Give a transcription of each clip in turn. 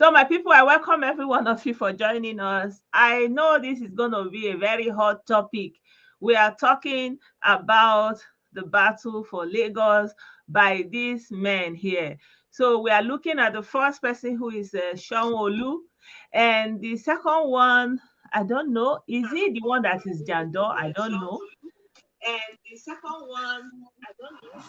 So, my people, I welcome every one of you for joining us. I know this is going to be a very hot topic. We are talking about the battle for Lagos by these men here. So, we are looking at the first person, who is Sean-Olu, and the second one, I don't know. Is he the one that is Jandor? I don't know. And the second one, I don't know.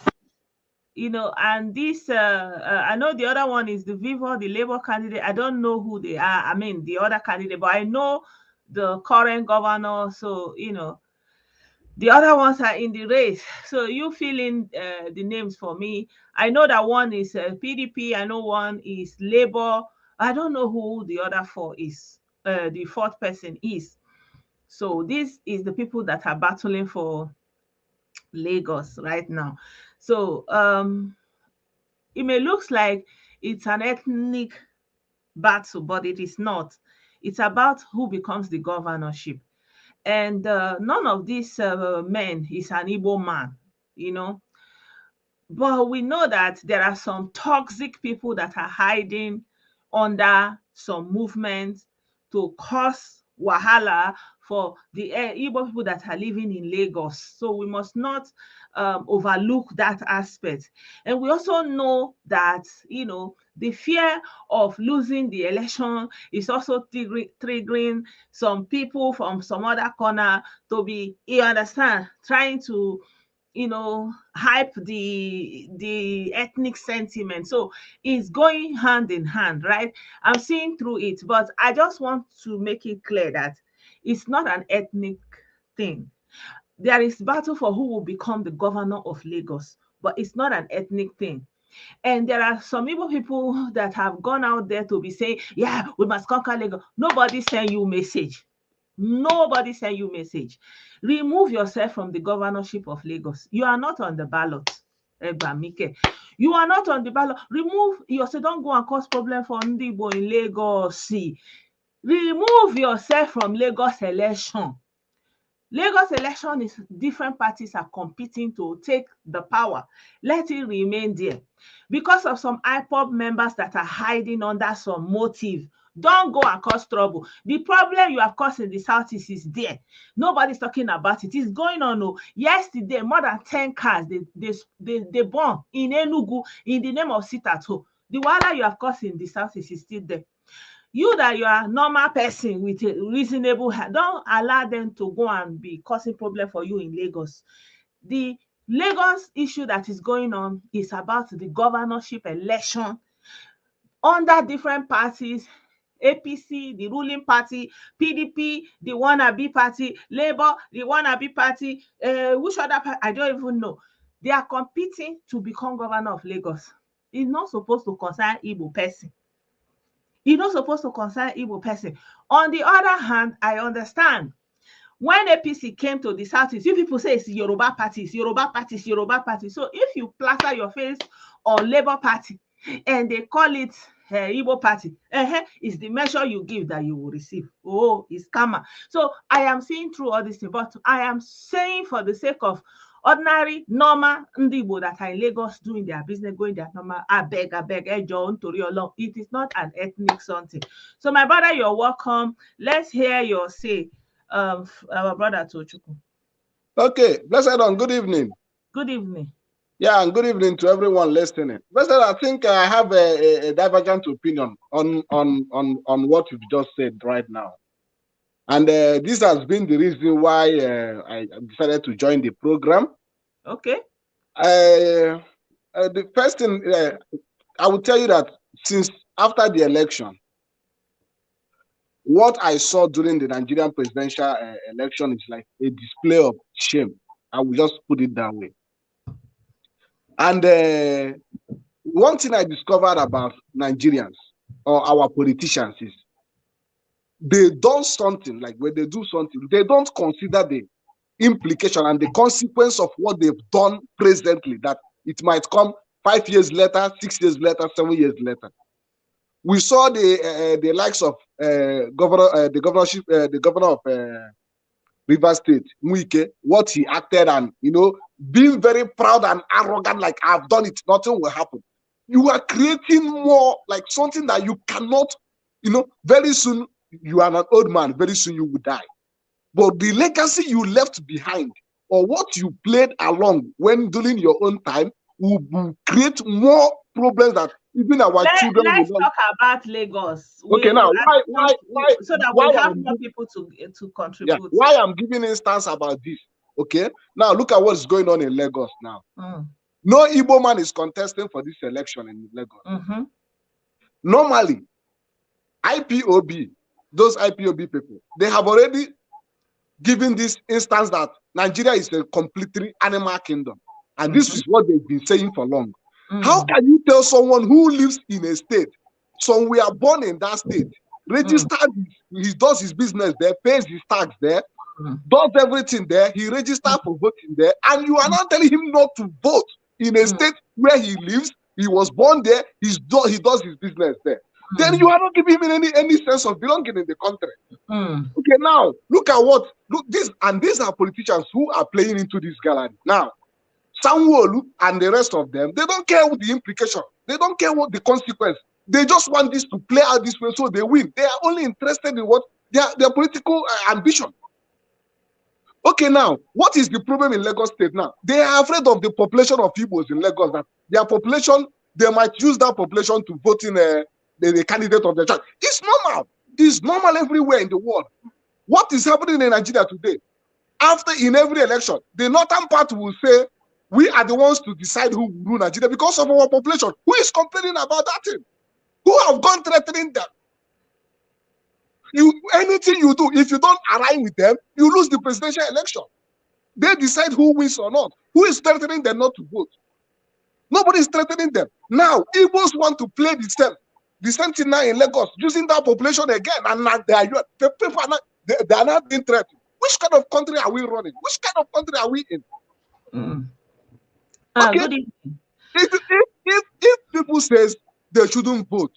And this I know the other one is the Vivo, the Labour candidate. I don't know who they are. I mean, the other candidate, but I know the current governor. So the other ones are in the race. So you fill in the names for me. I know that one is PDP. I know one is Labour. I don't know who the other four is. The fourth person is. So this is the people that are battling for Lagos right now. So it may look like it's an ethnic battle, but it is not. It's about who becomes the governorship. And none of these men is an Igbo man, you know. But we know that there are some toxic people that are hiding under some movements to cause wahala for the Igbo people that are living in Lagos. So we must not overlook that aspect. And we also know that, the fear of losing the election is also triggering some people from some other corner to be, you understand, trying to hype the ethnic sentiment. So it's going hand in hand, right? I'm seeing through it, but I just want to make it clear that it's not an ethnic thing. There is battle for who will become the governor of Lagos, but it's not an ethnic thing. And there are some Igbo people that have gone out there to be saying, yeah, we must conquer Lagos. Nobody send you message. Nobody send you message. Remove yourself from the governorship of Lagos. You are not on the ballot. Egbamike. You are not on the ballot. Remove yourself. Don't go and cause problem for Ndibo in Lagos. See, remove yourself from Lagos election. Lagos election is different parties are competing to take the power. Let it remain there. Because of some IPOB members that are hiding under some motive, don't go and cause trouble. The problem you have caused in the Southeast is there. Nobody's talking about it. It's going on. Oh. Yesterday, more than 10 cars they burned in Enugu in the name of sit at home. The wahala you have caused in the Southeast is still there. You that you are a normal person with a reasonable, don't allow them to go and be causing problem for you in Lagos. The Lagos issue that is going on is about the governorship election under different parties. APC, the ruling party, PDP, the wannabe party, Labour, the wannabe party, which other party? I don't even know. They are competing to become governor of Lagos. It's not supposed to concern Igbo person. It's not supposed to concern Igbo person. On the other hand, I understand when APC came to the Southeast, you people say it's Yoruba party, it's Yoruba party, it's Yoruba party. So if you plaster your face on Labour Party and they call it Igbo party, it's the measure you give that you will receive. Oh, it's karma. So I am seeing through all this thing, but I am saying for the sake of ordinary, normal Ndibo that are in Lagos doing their business, going their normal, I beg, John, Toriolo. It is not an ethnic something. So my brother, you're welcome. Let's hear your say. Our brother Tochukwu. Okay, Blessed on, good evening. Good evening. Yeah, and good evening to everyone listening. Blessed, I think I have a divergent opinion on what you've just said right now. And this has been the reason why I decided to join the program. Okay. The first thing, I will tell you that since after the election, what I saw during the Nigerian presidential election is like a display of shame. I will just put it that way. And one thing I discovered about Nigerians or our politicians is they do something, like when they do something, they don't consider the implication and the consequence of what they've done presently, that it might come 5 years later, 6 years later, 7 years later. We saw the likes of the governor of Rivers State, Muike, what he acted and, being very proud and arrogant, like I've done it, nothing will happen. you are creating more like something that you cannot, very soon you are an old man, very soon you will die. But the legacy you left behind or what you played along when during your own time will create more problems that even our children will Let's not. talk about Lagos. Okay, now So that we why have I'm more people to yeah, contribute. why I'm giving instance about this. Okay, now look at what's going on in Lagos now. No Igbo man is contesting for this election in Lagos. Normally, IPOB, those IPOB people, they have already given this instance that Nigeria is a completely animal kingdom. And this is what they've been saying for long. How can you tell someone who lives in a state, somewhere born in that state, registered, he does his business there, pays his tax there, does everything there, he registers for voting there, and you are now telling him not to vote in a state where he lives, he was born there, he does his business there. Then you are not giving him any sense of belonging in the country. Okay, now look this, and these are politicians who are playing into this gallery. Now, Sanwo-Olu and the rest of them, they don't care what the implication, they don't care what the consequence. They just want this to play out this way so they win. They are only interested in what their political ambition. Okay, now, what is the problem in Lagos State now? They are afraid of the population of Igbos in Lagos, that their population, they might use that population to vote in the candidate of their choice. It's normal. It's normal everywhere in the world. What is happening in Nigeria today? After in every election, the northern part will say, we are the ones to decide who will rule Nigeria because of our population. Who is complaining about that thing? Who have gone threatening them? Anything you do, if you don't align with them, you lose the presidential election. They decide who wins or not. Who is threatening them not to vote? Nobody is threatening them. Now, Igbos want to play the same thing now in Lagos, using that population again, and now they are not being threatened. Which kind of country are we running? Which kind of country are we in? Okay. Good evening. If people says they shouldn't vote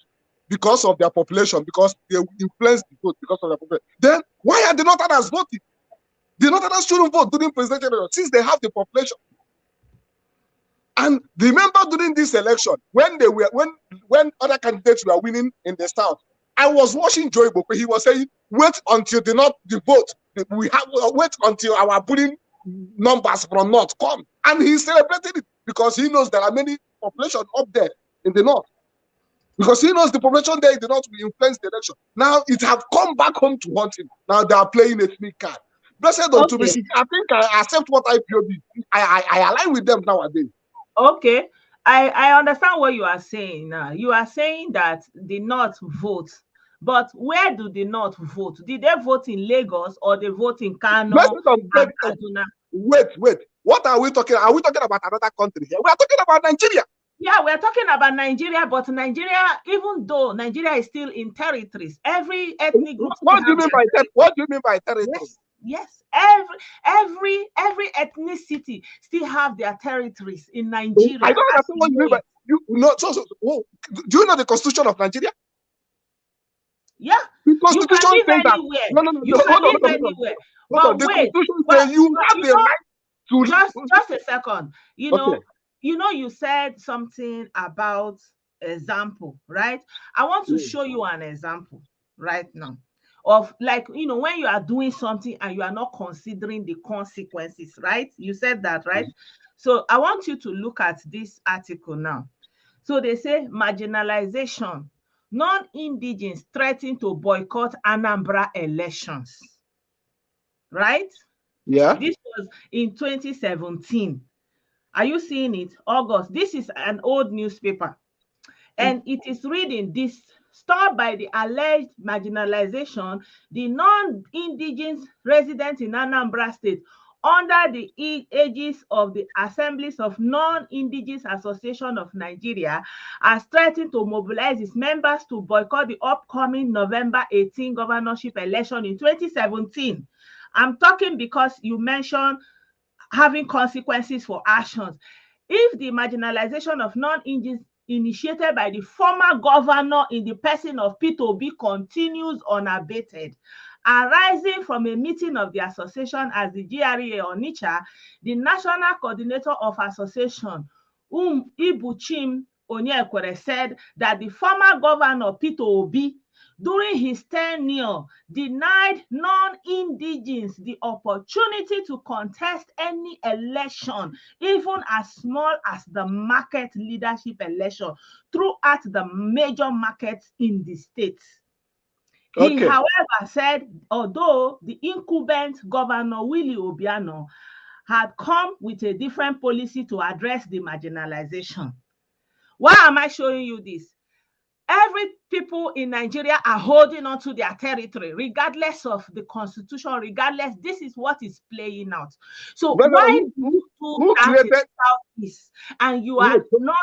because of their population, because they influence the vote because of their population, then why are the Northerners voting? The Northerners shouldn't vote during presidential election since they have the population. And remember during this election, when other candidates were winning in the South, I was watching Joy Bokwe. He was saying, wait until the vote. Wait until our polling numbers from North come. And he celebrated it because he knows there are many population up there in the North. Because he knows the population there in the North will influence the election. Now it have come back home to haunt him. Now they are playing a sneak card. Blessed unto me. I think I accept what IPOB. I align with them nowadays. Okay. I understand what you are saying now. You are saying that the North vote, but where do the North vote? Did they vote in Lagos or they vote in Kano and Kaduna? Wait. What are we talking? Are we talking about another country here? We are talking about Nigeria. Yeah, we're talking about Nigeria, but Nigeria, even though Nigeria is still in territories, every ethnic group. What do you mean by territories? Yes. Every ethnicity still have their territories in Nigeria. I don't understand what you mean by do you know the Constitution of Nigeria? Yeah. The Constitution you can live anywhere. You can live anywhere. But the wait, Constitution says you have the right to just a second. You said something about example, right? I want to show you an example right now of, like, when you are doing something and you are not considering the consequences, right? You said that, right? So I want you to look at this article now. So they say marginalization, non-indigens threaten to boycott Anambra elections, right? Yeah. This was in 2017. Are you seeing it? August. This is an old newspaper. And it is reading this: stirred by the alleged marginalization, the non-indigenous residents in Anambra State, under the aegis of the Assemblies of Non-Indigenous Association of Nigeria, has threatened to mobilize its members to boycott the upcoming November 18 governorship election in 2017. I'm talking because you mentioned having consequences for actions. If the marginalization of non-indigenous initiated by the former governor in the person of Peter Obi continues unabated, arising from a meeting of the association as the GRA Onitsha, the national coordinator of association, Ibuchim Onyekwere said that the former governor Peter Obi, during his tenure, denied non-indigenes the opportunity to contest any election, even as small as the market leadership election, throughout the major markets in the states. He, however, said although the incumbent governor Willie Obiano had come with a different policy to address the marginalization. Why am I showing you this? Every people in Nigeria are holding on to their territory, regardless of the constitution, regardless. This is what is playing out. So why who created Southeast and you are not?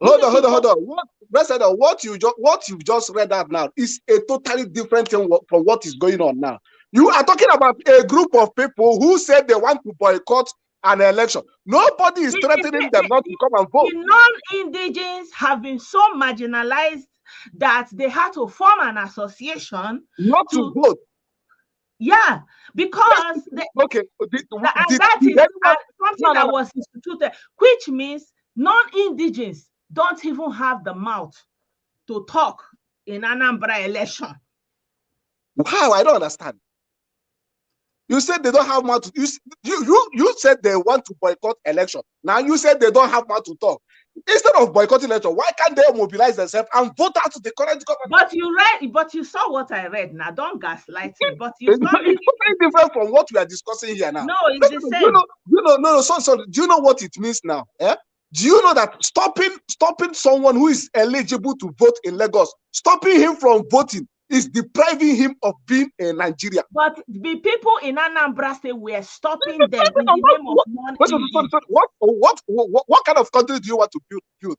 Hold on. What you've just read out now is a totally different thing from what is going on now. You are talking about a group of people who said they want to boycott an election. Nobody is threatening them not to come and vote. The non-indigenes have been so marginalized that they had to form an association not to vote. Yeah, because that is something that was instituted, which means non-indigenes don't even have the mouth to talk in Anambra election. How? I don't understand. You said they don't have mouth to, you said they want to boycott election. Now you said they don't have mouth to talk. Instead of boycotting election, why can't they mobilize themselves and vote out to the current government? But you saw what I read. Now don't gaslight me. But you saw it's totally different from what we are discussing here now. No, it's the same. So do you know what it means now? Eh? Do you know that stopping someone who is eligible to vote in Lagos, stopping him from voting is depriving him of being a Nigerian? But the people in Anambra State were stopping them in the name of non-indigenous. What kind of country do you want to build?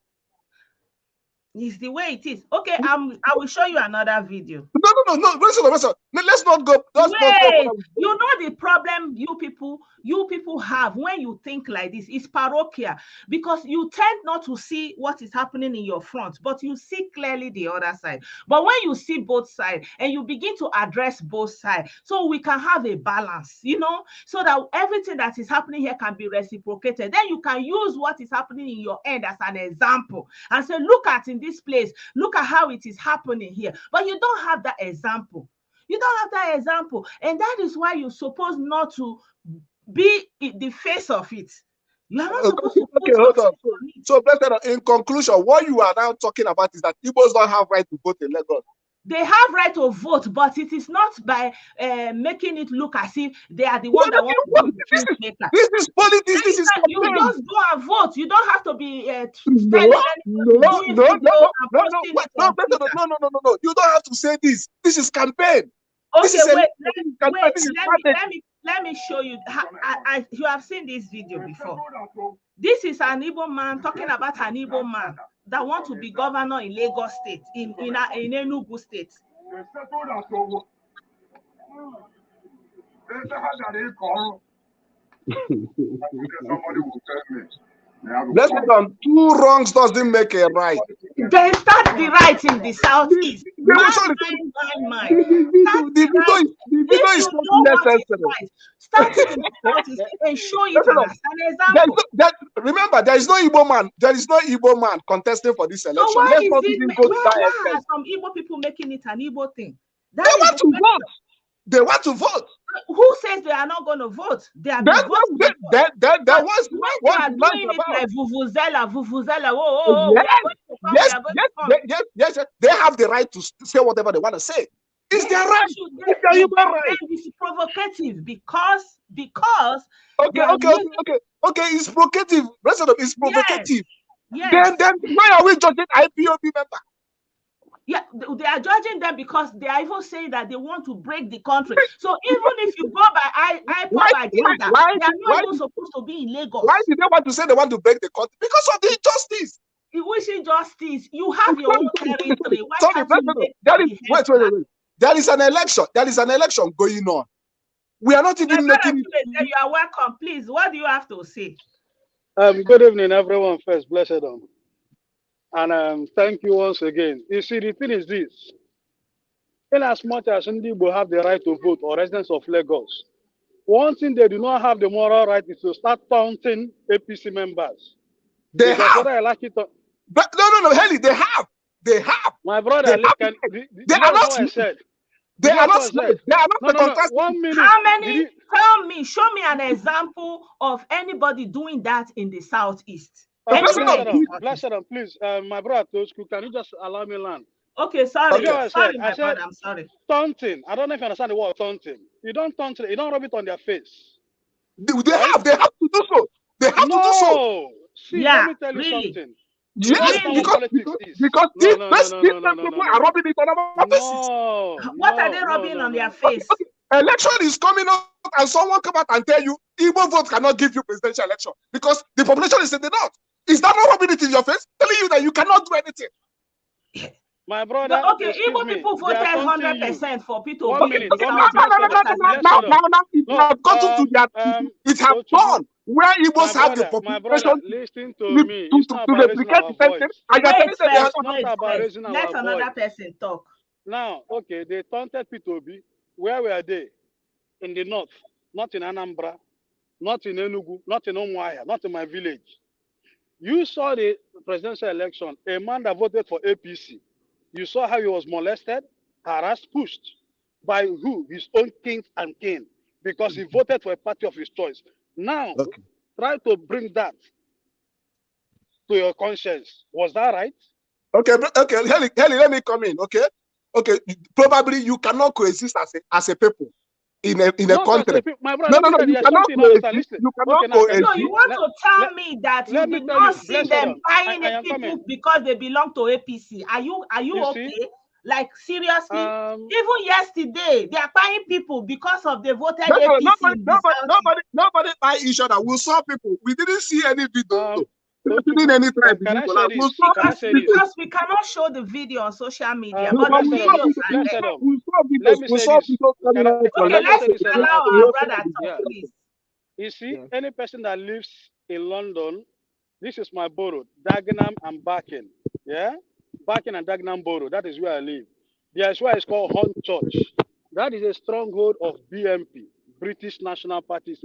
It's the way it is. Okay, I will show you another video. No. Listen. Let's not go. Wait, you know the problem you people have when you think like this is parochial, because you tend not to see what is happening in your front, but you see clearly the other side. But when you see both sides and you begin to address both sides, so we can have a balance, so that everything that is happening here can be reciprocated. Then you can use what is happening in your end as an example and say, look at in this place, look at how it is happening here. But you don't have that example. You don't have that example. And that is why you're supposed not to be the face of it. You are not supposed to put hold on. So, in conclusion, what you are now talking about is that Igbos don't have right to vote in Lagos. They have right to vote, but it is not by making it look as if they are the one that want to vote. This is politics. This is you just go and vote. You don't have to be No. You don't have to say this. This is campaign. Okay, let me show you. You have seen this video before. This is an Igbo man talking about an Igbo man that want to be governor in Lagos State, in Enugu State. Let's on two wrongs doesn't make a right. They start the right in the southeast. The video is not necessary. Start in the southeast and show it as an example. Remember, there is no Igbo man. There is no Igbo man contesting for this election. So why are some Igbo people making it an Igbo thing? They want to vote. They want to vote. Who says they are not going to vote? They are doing it like vuvuzela. Yes. They have the right to say whatever they want to say. It's their right. It's provocative because. Okay. It's provocative. It's provocative. Yes. Then why are we judging IPOB member? Yeah, they are judging them because they are even saying that they want to break the country. So even if you go by IPOB agenda, they are not even supposed to be in Lagos. Why did they want to say they want to break the country? Because of the injustice. Wishing justice. You have your own territory. Wait. There is an election. There is an election going on. We are not even making it. You are welcome. Please, what do you have to say? Good evening, everyone. First, blessed on. And thank you once again. You see, the thing is this. In as much as Ndibo have the right to vote, or residents of Lagos, one thing they do not have the moral right is to start taunting APC members. They Because have. whether I like it or But no, Heli, they have. They have. my They brother, have. They are you know not what I slaves. said? They You know are what not I slaves. said? They are not No, the no, no. contestants. 1 minute. How Did many? you Tell me, show me an example of anybody doing that in the southeast. The bless president Anywhere it in the of on, southeast. please. My brother Toshku, can you just allow me land? Okay, You sorry, know Okay. what I said? sorry, I my said brother. I'm sorry. taunting. I don't know if you understand the word taunting. You don't taunt it, you don't rub it on their face. They Right? have. They have to do so. They have to do so. No. See, let Yeah, me tell you really, something. You Yes, understand what really. politics is? because No, if no, no, this no, no, no, different no, people no, no, are no. rubbing it on our faces. No, What are they no, no, rubbing no, on no, their no. face? Election is coming up, and someone come out and tell you Igbo vote cannot give you presidential election because the population is in the north. Is that not rubbing it in your face, telling you that you cannot do anything? My But brother, okay, excuse Igbo me. people They voted are taunting you. 100% for Peter 1 Obi in minute, the Okay, 1 now, minute. now, southeast. Bless So it what on. has it Bless now, it done? on. it No, has gotten to their, it has so gone Chuku, where Igbos have the my population brother, listen to me. It's not to about raising replicate our the same thing, voice. and you're telling Wait them they have first, It's not not done wait about first. raising Let our another voice. person talk. Now, okay, they taunted P2B. Where were they? In the north, not in Anambra, not in Enugu, not in Umuahia, not in my village. You saw the presidential election, a man that voted for APC. You saw how he was molested, harassed, pushed by who? His own kings and kin, because he voted for a party of his choice. Now, Okay. try to bring that to your conscience. Was that right? Okay, Heli, let me come in. Okay. Probably you cannot coexist as a people in a Not as country. a people. My brother, No, let me tell you, you there's cannot something you understand. coexist. Listen. You Okay, cannot now can you So coexist. you see? want to tell Let, me that you let me did tell not you, see blessed them on. buying I the am coming. people because they belong to APC? Are you You see, okay? Like seriously? um, Even yesterday, they are buying people because of they voted Nobody, APC in the southeast. nobody by each other. We saw people. We didn't see any video um, threatening Tochukwu, any tribe in can I Igbo say land. We this? saw Can I Because say videos. this? because we cannot show the video on social media, No, but but the Blessed we on, saw videos videos. are blessed there. on. We saw Let videos. me We say saw this. videos coming out from Okay, Can I let's say the this? video, allow and we our also brother saw talk, Yeah. videos. please. You see, Yeah. any person that lives in London, this is my borough, Dagenham and Barking. Yeah? Barking and Dagenham borough. That is where I live. There's where it's called Hunt Church. That is a stronghold of BNP, British National Party.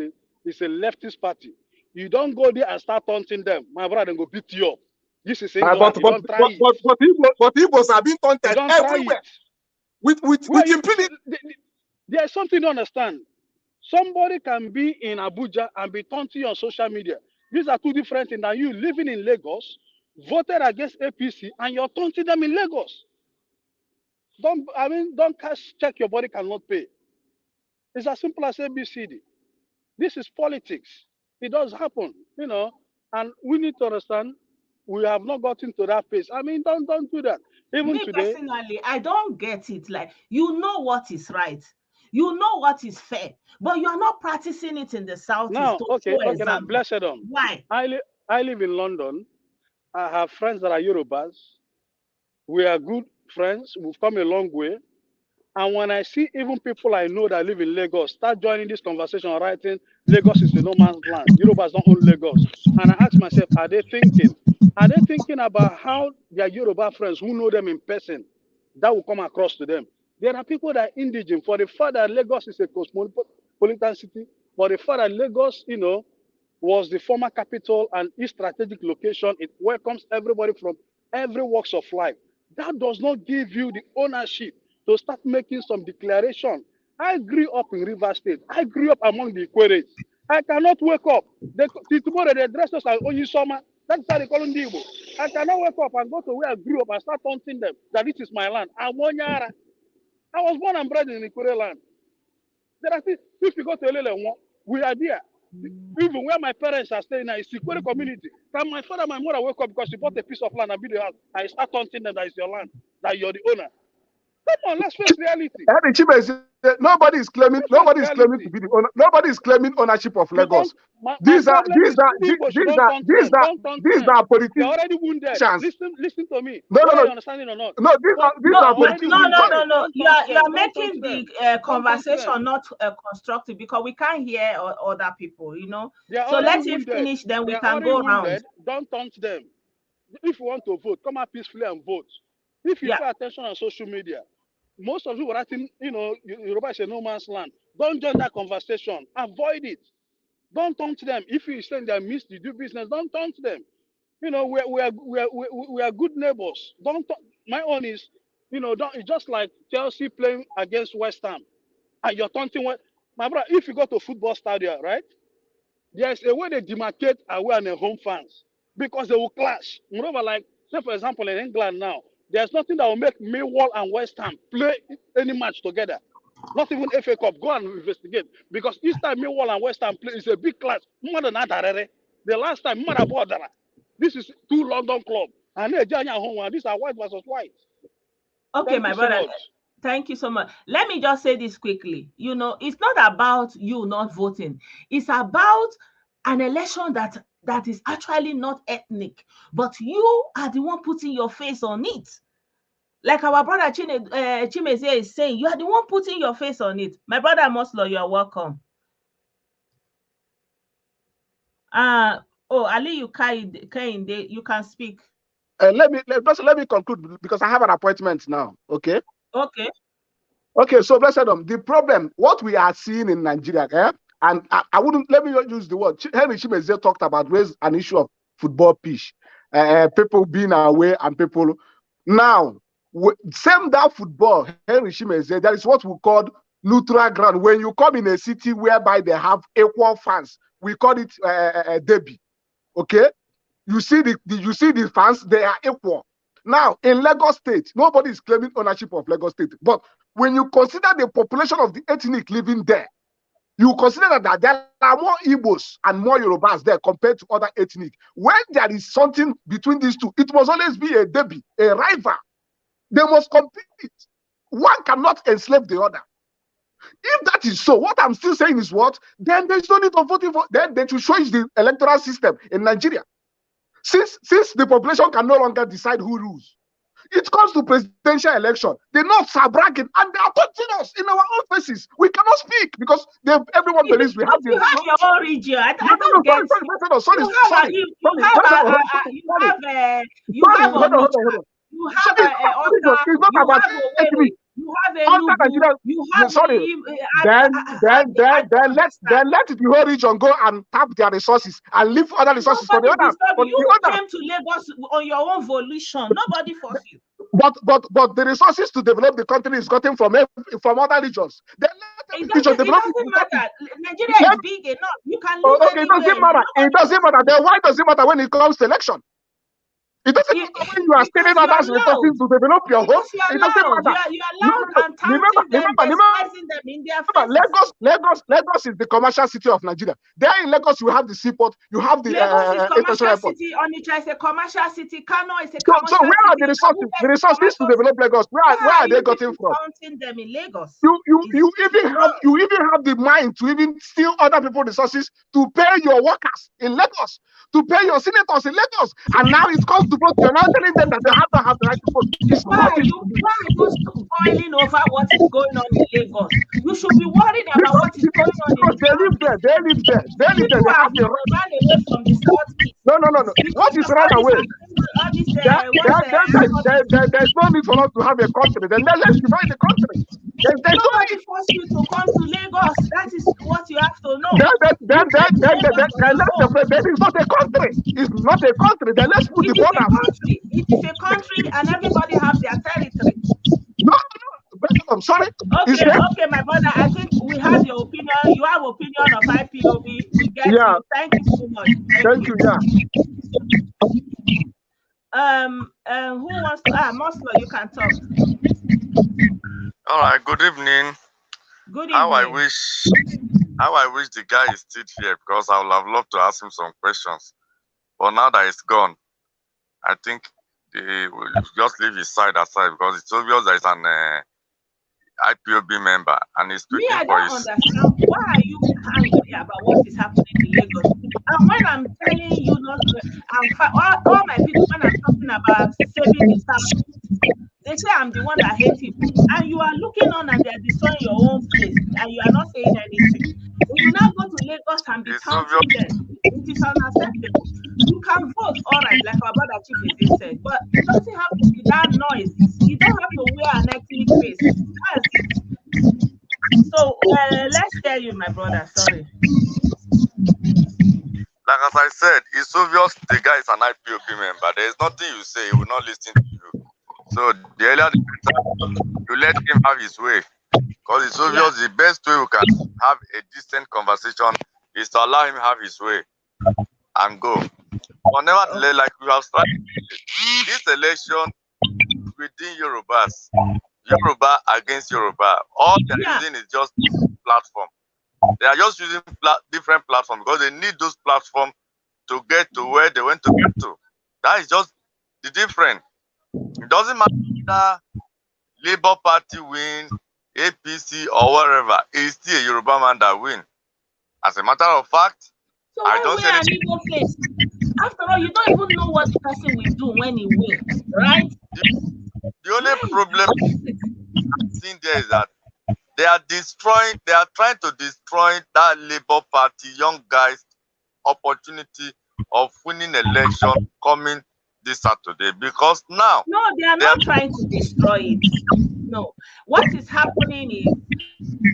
It's a leftist party. You don't go there and start taunting them. My brother, then go beat you up. This is Uh, but England. You but don't try but it. but but Igbos are being You taunted don't try it. everywhere Where with you so impunity. there's something to understand. Somebody can be in Abuja and be taunting you on social media. These are two different things. Now you living in Lagos, voted against APC, and you're taunting them in Lagos. Don't cash check your body cannot pay. It's as simple as ABCD. This is politics. It does happen, and we need to understand we have not gotten to that phase. Don't do that. Even Me today, personally, I don't get it. Like, you know what is right, you know what is fair, but you are not practicing it in the southeast now, to okay, show now example. blessed them. Why? I live in London. I have friends that are Yorubas. We are good friends. We've come a long way. And when I see even people I know that live in Lagos start joining this conversation, writing Lagos is a no man's land, Yorubas don't own Lagos. And I ask myself, are they thinking? Are they thinking about how their Yoruba friends who know them in person, that will come across to them? There are people that are indigent. For the fact that Lagos is a cosmopolitan city, for the fact that Lagos, was the former capital and its strategic location, it welcomes everybody from every walks of life. That does not give you the ownership to start making some declaration. I grew up in River State. I grew up among the Ikwere. I cannot wake up. Tomorrow they dress us as only summer. That's how they call them Igbo. I cannot wake up and go to where I grew up and start taunting them that this is my land. I'm Onyara. I was born and bred in the Ikwere land. There are things, if you go to Elele, we are there. Even where my parents are staying now, it's Ikwere community. Can my father and my mother wake up because you bought a piece of land and build a house? I start taunting them that it's your land, that you're the owner. Come on, let's face reality. Nobody is claiming. Let's face Nobody is claiming to reality. be the owner. Nobody is claiming ownership of You don't. Lagos. My problem These is are the Igbo, you don't taunt them. Don't taunt these them. are They're politicians. already wounded. Listen to me, No, no, whether no, you understand it or not. no. They No, These are are already no, no, politicians. wounded. no, no. Don't You taunt are them. Don't taunt making them. the Don't taunt them. conversation not constructive because we can't hear other people. They are So already let him wounded. finish, then They we are can already go round. wounded. Don't taunt them. If you want to vote, come out peacefully and vote. If you Yeah. pay attention on social media, most of you were writing, Yoruba is a no man's land. Don't join that conversation. Avoid it. Don't taunt them. If you send their midst, you do business, don't taunt them. You know, we are good neighbors. Don't talk, my own is, you know, don't, it's just like Chelsea playing against West Ham, and you're taunting what my brother. If you go to football stadium, right, there's a way they demarcate away and the home fans because they will clash. Moreover, like say for example in England now, there's nothing that will make Millwall and West Ham play any match together. Not even FA Cup. Go and investigate. Because each time Millwall and West Ham play, it's a big clash. More than that, the last time, this is two London clubs. And these are white versus white. Okay, Thank my you so brother. much. Thank you so much. Let me just say this quickly. You know, it's not about you not voting. It's about an election that is actually not ethnic, but you are the one putting your face on it. Like our brother Chimeze is saying, you are the one putting your face on it. My brother Moslo, you are welcome. Ali, you can speak. Let me conclude because I have an appointment now. Okay. Okay. Okay. So, blessed the problem, what we are seeing in Nigeria, and I wouldn't let me use the word. Henry Chimeze talked about raise an issue of football pitch, people being away and people now. Same that football, Henry Chimeze, that is what we call neutral ground. When you come in a city whereby they have equal fans, we call it derby. Okay, you see the fans, they are equal. Now in Lagos State, nobody is claiming ownership of Lagos State, but when you consider the population of the ethnic living there, you consider that there are more Igbos and more Yorubas there compared to other ethnic. When there is something between these two, it must always be a derby, a rival. They must compete. One cannot enslave the other. If that is so, what I'm still saying is what? Then there's no need of voting for. Then they should change the electoral system in Nigeria. Since the population can no longer decide who rules, it comes to presidential election. The Norths are bragging and they are touching us in our own faces. We cannot speak because everyone believes we have the. You have your own region. I don't get it. Sorry. You have Then let the whole region go and tap their resources and leave other resources for the others. You came to Lagos on your own volition. Nobody forced you. But the resources to develop the country is gotten from other regions. Then it doesn't matter. Nigeria is big enough. You can live okay, it doesn't matter. It doesn't matter. Then why does it matter when it comes to election? It doesn't matter when you are stealing others' resources to develop your home. It doesn't matter. You are allowed and touting them, despising them in their faces. Lagos is the commercial city of Nigeria. There in Lagos, you have the seaport, you have the Lagos is commercial city. Onitsha is a commercial city. Kano is a commercial city. So where are the resources? The resources to develop Lagos. Where are they getting from? Counting them in Lagos. You even have the mind to even steal other people's resources to pay your workers in Lagos, to pay your senators in Lagos, and now it comes to vote. You're not telling them that they have to have the right to vote. Why are you boiling over what is going on in Lagos? You should be worried about what is going on in Lagos. They live there. They have the right. Run away from the southeast. No. What is run away? There's no need for us to have a country. Then let's divide the country. Nobody forced you to come to Lagos. That is what you have to know. Then it's not a country. It's not a country. Then let's put the border. It is a country and everybody have their territory. No. I'm sorry. Okay, my brother. I think we have your opinion. You have opinion of IPOB. We get you. Thank you so much. Thank you. Yeah. Who wants to? Moslo, you can talk. All right. Good evening. Good evening. How I wish the guy is still here because I would have loved to ask him some questions. But now that he's gone, I think they will just leave his side aside because it's obvious that he's an IPOB member and he's speaking for his. I don't understand. Why are you angry about what is happening in Lagos? And when I'm telling you, all my people, when I'm talking about saving the South, they say I'm the one that hates people. And you are looking on and they're destroying your own place and you are not saying anything. When you now go to Lagos and be counting them, it is unacceptable. You can vote, all right, like our brother Chief said, but it doesn't have to be that noise. You don't have to wear an ethnic face. That's it. So let's tell you, my brother, sorry. Like as I said, it's obvious the guy is an IPOB member. There is nothing you say, he will not listen to you. So the earlier the better, you let him have his way. Because it's obvious the best way we can have a decent conversation is to allow him have his way and go. But nevertheless, like we have started, this election within Yorubas, Yoruba against Yoruba, all they're using is just platform. They are just using different platforms because they need those platforms to get to where they want to get to. That is just the difference. It doesn't matter whether Labour Party win, APC or whatever. It's still a Yoruba man that win. As a matter of fact, So I why don't see wear an anything. evil face? After all, you don't even know what the person will do when he wins, right? The only Why? problem I'm seeing there is that they are trying to destroy that Labour Party young guys opportunity of winning election coming this Saturday because now No, they are they are not trying to destroy it. No. What is happening is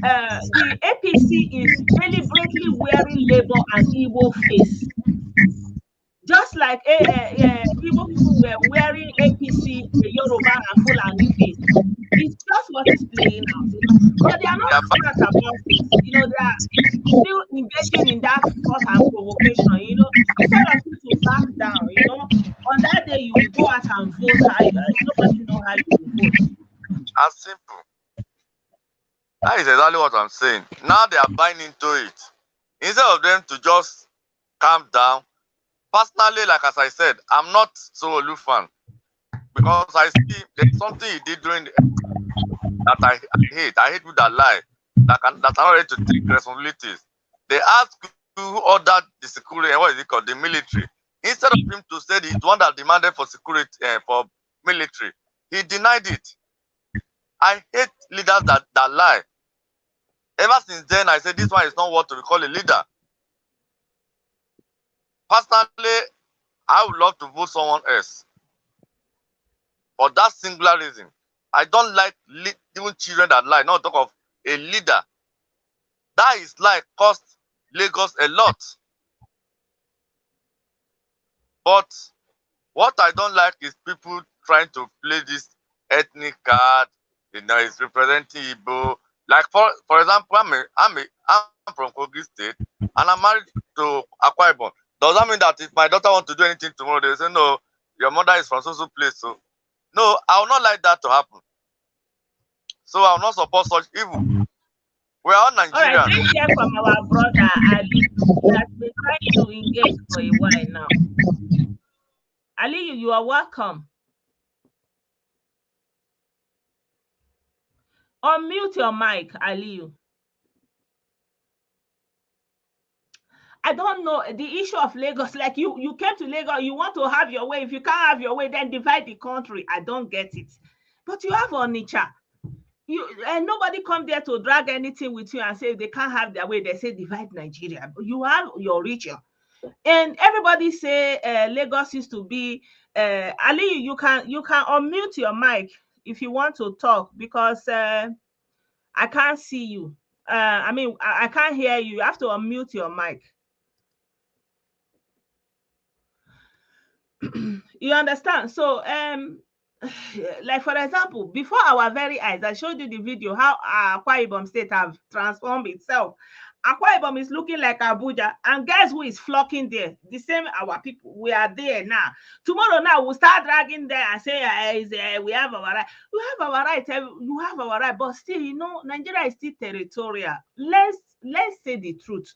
the APC is deliberately wearing Labour and Igbo face. Just like Igbo people were wearing APC, Yoruba, and Fulani face. It's just what is playing out, you know. But they are they are not smart about it. You know, they are still engaging in that thought and provocation, you know. Instead of you to back down, you know, on that day you will go out and vote how nobody know how you will vote. as simple. That is exactly what I'm saying. Now they are buying into it. Instead of them to just calm down. Personally, like as I said, I'm not so Olu fan because I see there's something he did during that I hate. I hate people that lie, that are not ready to take responsibilities. They ask you who ordered the security and what is it called, the military. Instead of him to say he's the one that demanded for security for military, he denied it. I hate leaders that lie. Ever since then, I said this one is not what to be called a leader. Personally, I would love to vote someone else for that singular reason. I don't like even children that lie, not talk of a leader. That is lie cost Lagos a lot. But what I don't like is people trying to play this ethnic card, you know, it's representing Igbo. Like for example, I'm from Kogi State and I'm married to Akwa Ibom. Does that mean that if my daughter wants to do anything tomorrow, they say no, your mother is from so place? So no, I will not like that to happen. So I will not support such evil. We are all All right, Nigerians. let's hear from our brother Ali. He has been trying to engage for a while now. Ali, you are welcome. Unmute your mic, Ali. I don't know the issue of Lagos. Like you came to Lagos, you want to have your way. If you can't have your way, then divide the country. I don't get it. But you have Onitsha. And nobody come there to drag anything with you and say if they can't have their way. They say divide Nigeria. You have your region, and everybody say Lagos used to be. Ali, you can unmute your mic if you want to talk because I can't see you. I can't hear you. You have to unmute your mic. You understand? So like for example, before our very eyes, I showed you the video how Akwa Ibom State have transformed itself. Akwa Ibom is looking like Abuja, and guess who is flocking there? The same our people. We are there now. Tomorrow now we'll start dragging there and say we have our right. We have our right. You have our right, but still, you know, Nigeria is still territorial. Let's say the truth.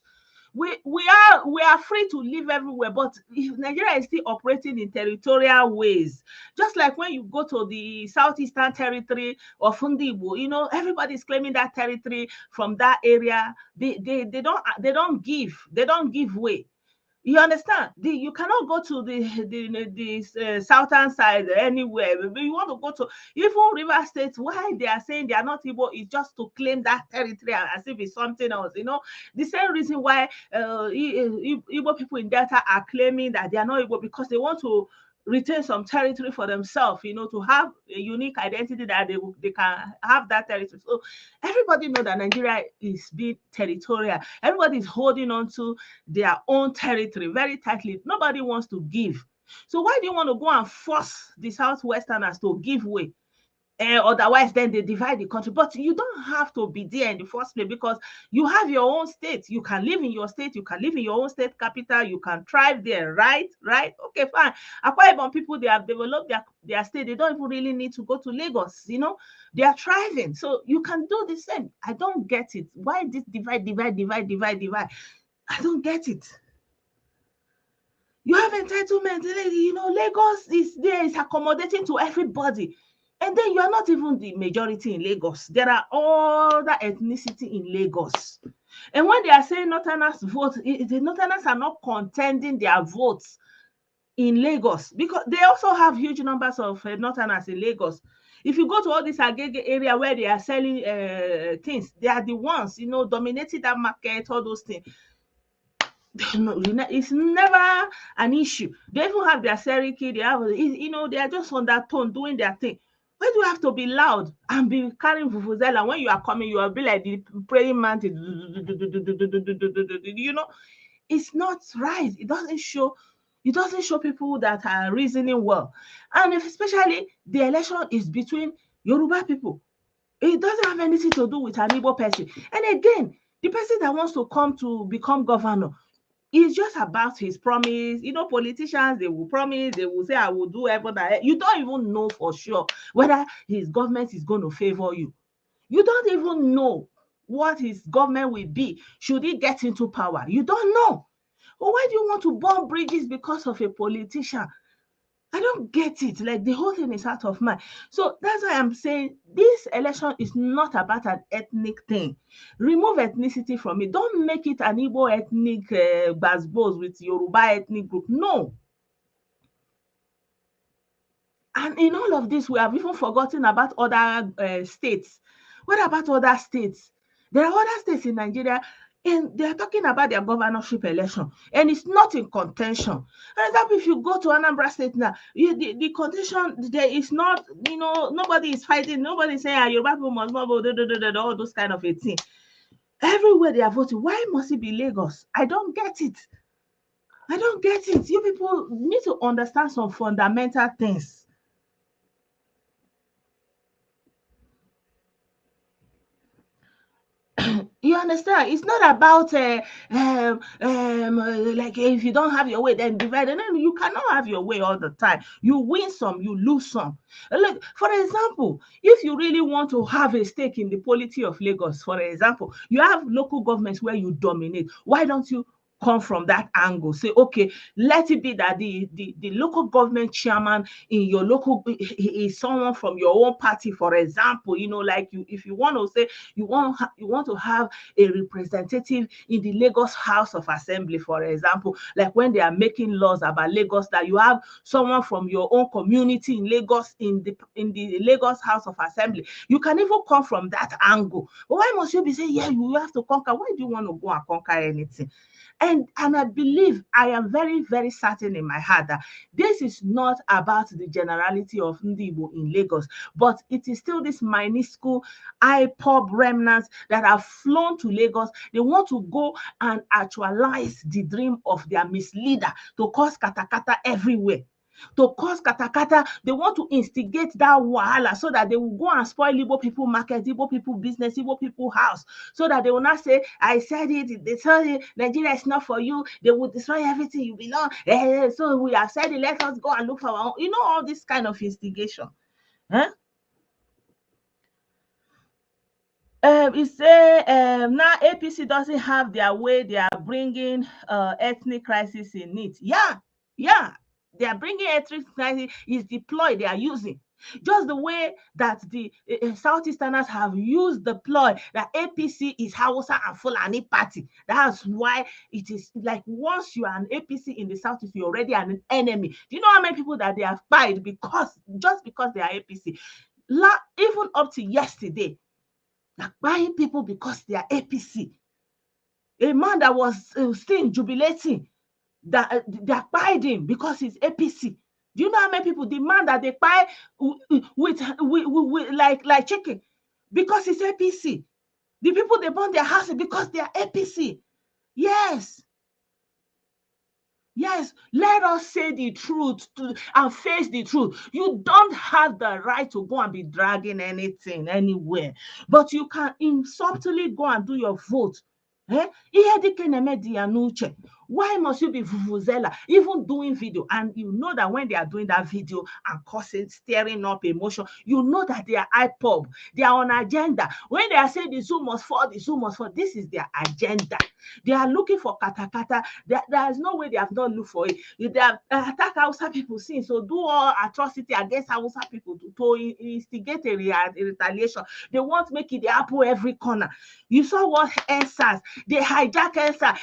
We are free to live everywhere, but Nigeria is still operating in territorial ways. Just like when you go to the southeastern territory of Fundibu, you know, everybody's claiming that territory from that area. They don't give way. You understand? You cannot go to the southern side anywhere. You want to go to even River State. Why they are saying they are not Igbo is just to claim that territory as if it's something else. You know, the same reason why Igbo people in Delta are claiming that they are not Igbo because they want to retain some territory for themselves, to have a unique identity that they can have that territory. So everybody know that Nigeria is being territorial. Everybody is holding on to their own territory very tightly. Nobody wants to give. So why do you want to go and force the Southwesterners to give way? Otherwise, then they divide the country. But you don't have to be there in the first place, because you have your own state. You can live in your state. You can live in your own state capital. You can thrive there, right? Right? Okay, fine. Akwa Ibom people, they have developed their state. They don't even really need to go to Lagos. They are thriving. So you can do the same. I don't get it. Why this divide? I don't get it. You have entitlement. Lagos is there, is accommodating to everybody. And then you are not even the majority in Lagos. There are other ethnicity in Lagos. And when they are saying Northerners vote, the Northerners are not contending their votes in Lagos, because they also have huge numbers of Northerners in Lagos. If you go to all this Agege area where they are selling things, they are the ones, dominating that market, all those things. It's never an issue. They even have their Seriki, they are just on that tone doing their thing. Why do you have to be loud and be carrying vuvuzela? When you are coming, you will be like the praying mantis. It's not right. It doesn't show people that are reasoning well. And especially the election is between Yoruba people. It doesn't have anything to do with an Igbo person. And again, the person that wants to come to become governor, it's just about his promise. Politicians, they will promise, they will say, I will do everything. You don't even know for sure whether his government is going to favor you. You don't even know what his government will be should he get into power. You don't know. But why do you want to burn bridges because of a politician? I don't get it. Like, the whole thing is out of mind. So that's why I'm saying this election is not about an ethnic thing. Remove ethnicity from it. Don't make it an Igbo ethnic basbos with Yoruba ethnic group. No. And in all of this, we have even forgotten about other states. What about other states? There are other states in Nigeria, and they are talking about their governorship election, and it's not in contention. For example, if you go to Anambra State now, the contention there is not, nobody is fighting, nobody is saying, Yoruba people must vote, all those kind of a thing. Everywhere they are voting. Why must it be Lagos? I don't get it. You people need to understand some fundamental things. You understand? It's not about like, if you don't have your way, then divide. And then you cannot have your way all the time. You win some, you lose some. Like, for example, if you really want to have a stake in the polity of Lagos, for example, you have local governments where you dominate. Why don't you come from that angle? Say, okay, let it be that the local government chairman in your local is someone from your own party, for example. Like, if you want to say you want to have a representative in the Lagos House of Assembly, for example, like when they are making laws about Lagos, that you have someone from your own community in Lagos in the Lagos House of Assembly. You can even come from that angle. But why must you be saying, yeah, you have to conquer? Why do you want to go and conquer anything? And I believe, I am very, very certain in my heart that this is not about the generality of Ndi Igbo in Lagos, but it is still this minuscule IPOB remnants that have flown to Lagos. They want to go and actualize the dream of their misleader to cause katakata everywhere. To cause katakata, they want to instigate that wahala so that they will go and spoil Igbo people market, Igbo people business, Igbo people house, so that they will not say, I said it, they told you Nigeria is not for you, they will destroy everything you belong. So we have said it, let us go and look for our own. All this kind of instigation. Huh? It say now APC doesn't have their way, they are bringing ethnic crisis in it. Yeah. They are bringing ethnic crisis, is the ploy they are using. Just the way that the Southeasterners have used the ploy that APC is Hausa and Fulani party. That's why it is like, once you are an APC in the Southeast, you're already an enemy. Do you know how many people that they have fired just because they are APC? Even up to yesterday, like buying people because they are APC. A man that was still jubilating, that they acquired him because he's APC. Do you know how many people demand that they buy with like chicken because it's APC? The people they burn their houses because they are APC. Yes. Yes, let us say the truth and face the truth. You don't have the right to go and be dragging anything anywhere, but you can subtly go and do your vote. Why must you be vuvuzela, even doing video? And you know that when they are doing that video and causing, stirring up emotion, you know that they are IPOB. They are on agenda. When they are saying the zoo must fall, the zoo must fall, this is their agenda. They are looking for katakata. There is no way they have not looked for it. They have attacked Hausa people since, so do all atrocity against Hausa people to instigate a retaliation. They want to make it the apple every corner. You saw what ESAs, they hijack ESA.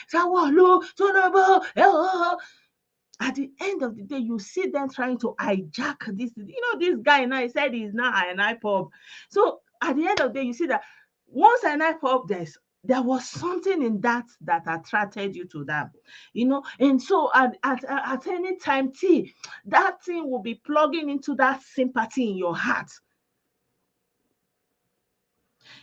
At the end of the day, you see them trying to hijack this. This guy now, he said he's now an IPOB. So at the end of the day, you see that once an IPOB, there was something in that attracted you to them, and so at any time, that thing will be plugging into that sympathy in your heart.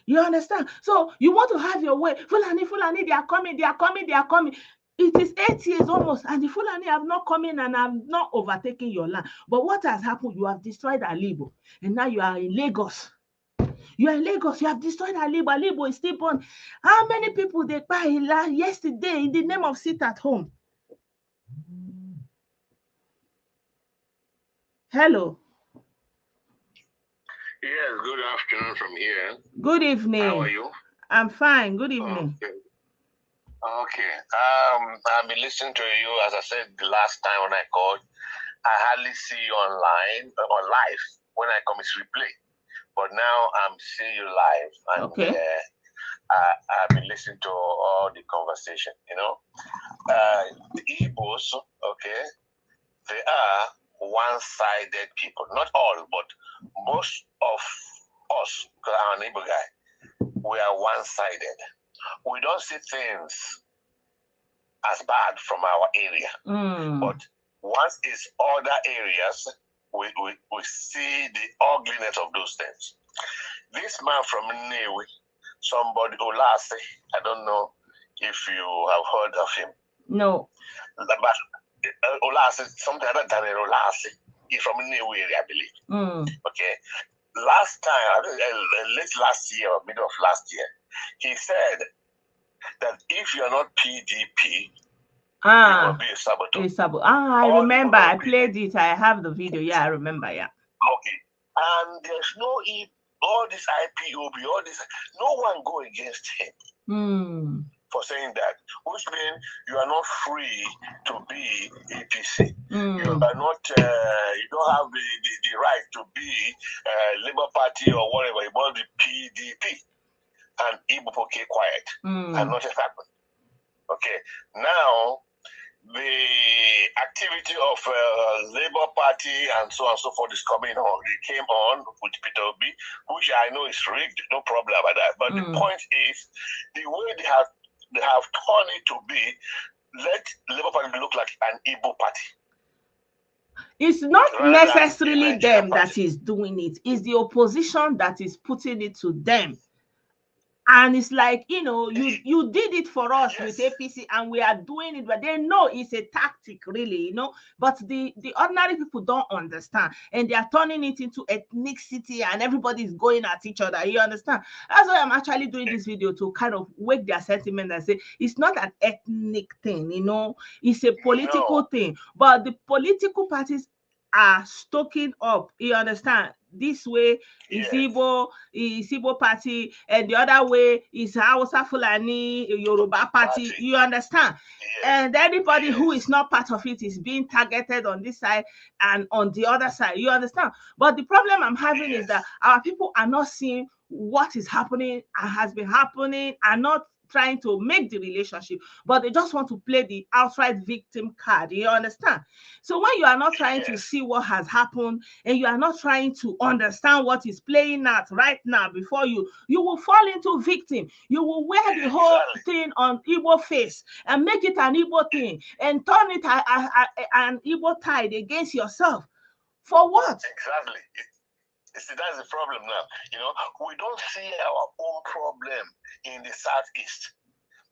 You understand? So you want to have your way. Fulani, they are coming. It is 8 years almost, and the Fulani have not come in and have not overtaken your land. But what has happened? You have destroyed Alibo, and now you are in Lagos. You are in Lagos. You have destroyed Alibo. Alibo is still born. How many people they buy yesterday in the name of sit at home? Hello. Yes, good afternoon from here. Good evening. How are you? I'm fine. Good evening. Okay. I've been listening to you, as I said the last time when I called. I hardly see you online or live when I come to replay. But now I'm seeing you live, and okay. I've been listening to all the conversation. The Igbos, okay, they are one-sided people. Not all, but most of us, because I'm an Igbo guy, we are one-sided. We don't see things as bad from our area, but once it's other areas, we see the ugliness of those things. This man from Newe, somebody Olase, I don't know if you have heard of him. No. But Olase, something other than Olase, he's from Newe area, I believe. Okay. Last time, late last year, or middle of last year, he said that if you're not PDP, you will be a saboteur. I remember. I played it. I have the video. Yeah, I remember. Yeah. Okay. And there's all this IPOB, all this, no one go against him for saying that, which means you are not free to be APC. You are not, you don't have the right to be Labour Party or whatever. You must be PDP. And Igbo keep quiet and nothing happened. Okay. Now, the activity of Labour Party and so on and so forth is coming on. It came on with Peter Obi, which I know is rigged, no problem about that. But the point is, the way they have turned it to be, let Labour Party look like an Igbo party. It's not necessarily them that is doing it. It's the opposition that is putting it to them. And it's like, you did it for us with APC and we are doing it, but they know it's a tactic, really, But the ordinary people don't understand, and they are turning it into ethnicity, and everybody's going at each other. You understand? That's why I'm actually doing this video, to kind of wake their sentiment and say it's not an ethnic thing, it's a political thing. But the political parties are stoking up. You understand? This way is Igbo party, and the other way is Hausa Fulani Yoruba party. You understand? And anybody who is not part of it is being targeted on this side and on the other side. You understand? But the problem I'm having is that our people are not seeing what is happening and has been happening, and not trying to make the relationship, but they just want to play the outright victim card. You understand? So when you are not trying to see what has happened, and you are not trying to understand what is playing out right now before you will fall into victim. You will wear the whole thing on Igbo face and make it an Igbo thing and turn it an Igbo tide against yourself. For what? Exactly. See, that's the problem now. You know, we don't see our own problem in the southeast,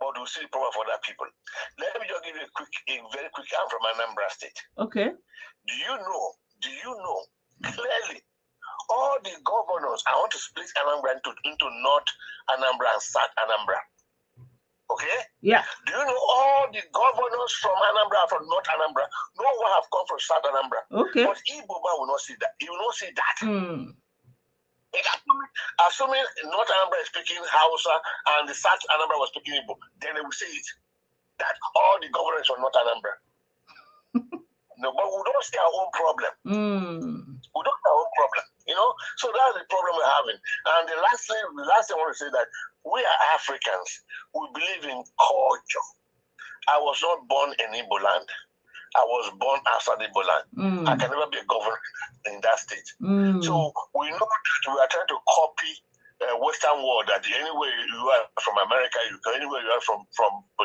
but we see the problem for other people. Let me just give you a very quick. I'm from Anambra State. Okay. Do you know clearly all the governors? I want to split Anambra into North Anambra and South Anambra. Okay? Yeah. Do you know all the governors from Anambra, from North Anambra? No one have come from South Anambra. Okay. But Ibuba will not see that. He will not see that. Assuming North Anambra is speaking Hausa and the South Anambra was speaking Igbo, then they will say it. That all the governors from North Anambra. No, but we don't see our own problem. We don't have our own problem. You know? So that's the problem we're having. And the last thing I want to say that we are Africans. We believe in culture. I was not born in Igbo land. I was born outside Igbo land. I can never be a governor in that state. So we know that we are trying to copy Western world, that anywhere you are from America, anywhere you are from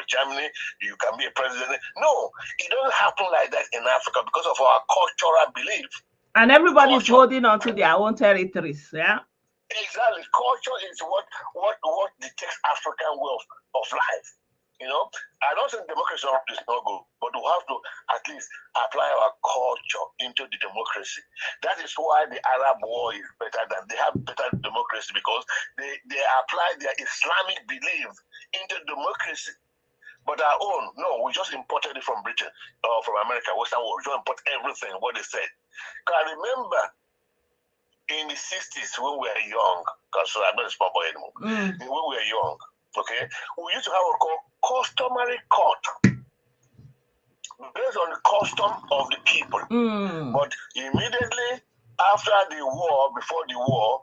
Germany, you can be a president. No, it doesn't happen like that in Africa because of our cultural belief. And everybody's holding on to their own territories, yeah? Exactly. Culture is what dictates African way of life. You know, I don't think democracy is not good, but we have to at least apply our culture into the democracy. That is why the Arab war is better than they have better democracy, because they apply their Islamic belief into democracy. But our own, no, we just imported it from Britain or from America, Western world. We just import everything, what they said. Because I remember in the 60s when we were young, because I'm not a small boy anymore, when we were young, okay, we used to have what we call customary court based on the custom of the people. But immediately after the war, before the war,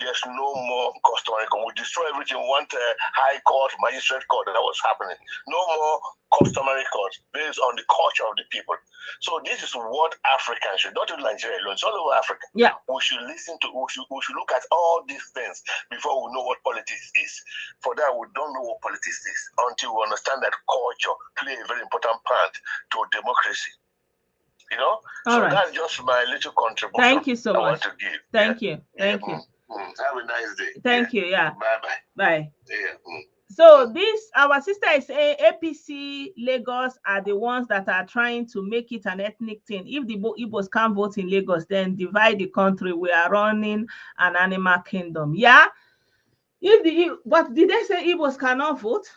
there's no more customary court. We destroy everything. We want high court, magistrate court. That was happening. No more customary court based on the culture of the people. So this is what Africans should, not in Nigeria alone, it's all over Africa. Yeah. We should listen to, we should look at all these things before we know what politics is. For that, we don't know what politics is until we understand that culture plays a very important part to democracy. You know? So that's just my little contribution. Thank you so much. I want to give. Thank you. Thank you. Have a nice day. Thank you. Yeah. Bye-bye. Bye. Yeah. So our sister is saying APC Lagos are the ones that are trying to make it an ethnic thing. If the Igbos can't vote in Lagos, then divide the country. We are running an animal kingdom. Yeah. But did they say Igbos cannot vote?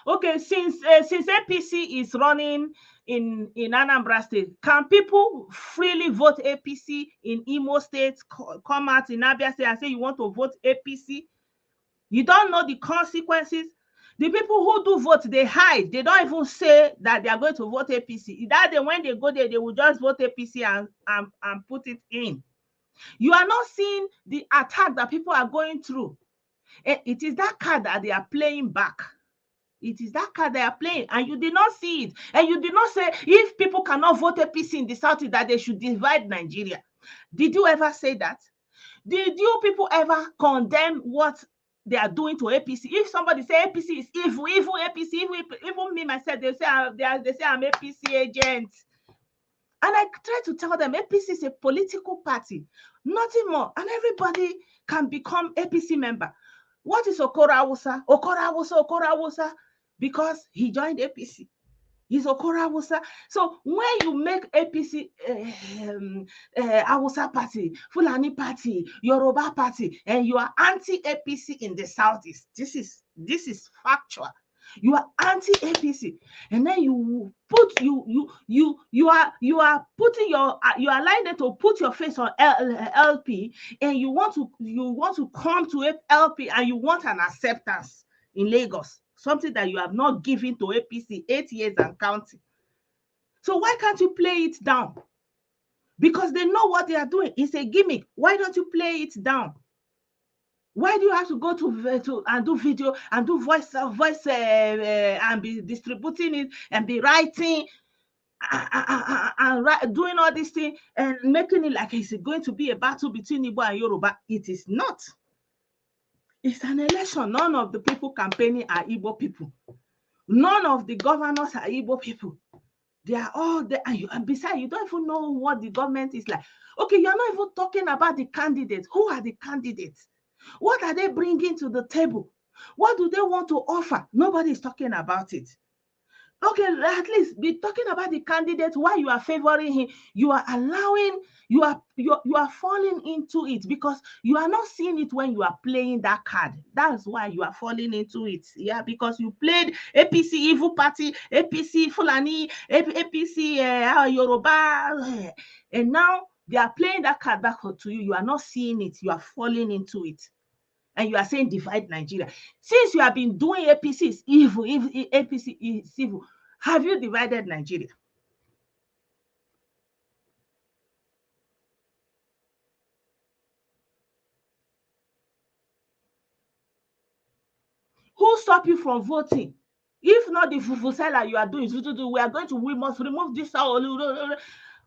Okay, since APC is running in Anambra State, can people freely vote APC in Imo State, come out in Abia State and say you want to vote APC? You don't know the consequences. The people who do vote, they hide. They don't even say that they are going to vote APC. That day when they go there, they will just vote APC and put it in. You are not seeing the attack that people are going through. It is that card that they are playing back. It is that card they are playing, and you did not see it. And you did not say if people cannot vote APC in the South, that they should divide Nigeria. Did you ever say that? Did you people ever condemn what they are doing to APC? If somebody say APC is evil APC, even me myself, they say I'm APC agent. And I try to tell them APC is a political party, nothing more. And everybody can become APC member. What is Okora Awusa? Because he joined APC. He's Okora Awusa. So when you make APC Awusa party, Fulani party, Yoruba party, and you are anti-APC in the Southeast, this is factual. You are anti-APC, and then you are putting you are lining to put your face on LP, and you want to come to LP, and you want an acceptance in Lagos, something that you have not given to APC 8 years and counting. So why can't you play it down? Because they know what they are doing. It's a gimmick. Why don't you play it down? Why do you have to go to and do video and do voice and be distributing it and be writing and doing all these things and making it like it's going to be a battle between Igbo and Yoruba? It is not. It's an election. None of the people campaigning are Igbo people. None of the governors are Igbo people. They are all there, and besides, you don't even know what the government is like. Okay, you're not even talking about the candidates. Who are the candidates? What are they bringing to the table? What do they want to offer? Nobody is talking about it. Okay, at least be talking about the candidate. Why you are favoring him? You are allowing, you are falling into it because you are not seeing it when you are playing that card. That's why you are falling into it. Yeah, because you played APC evil party, APC Fulani, APC Yoruba, and now they are playing that card back to you. You are not seeing it. You are falling into it. And you are saying divide Nigeria. Since you have been doing APC is evil, APC is evil, have you divided Nigeria? Who stop you from voting? If not the fufusela you are doing, we are going to, we must remove this.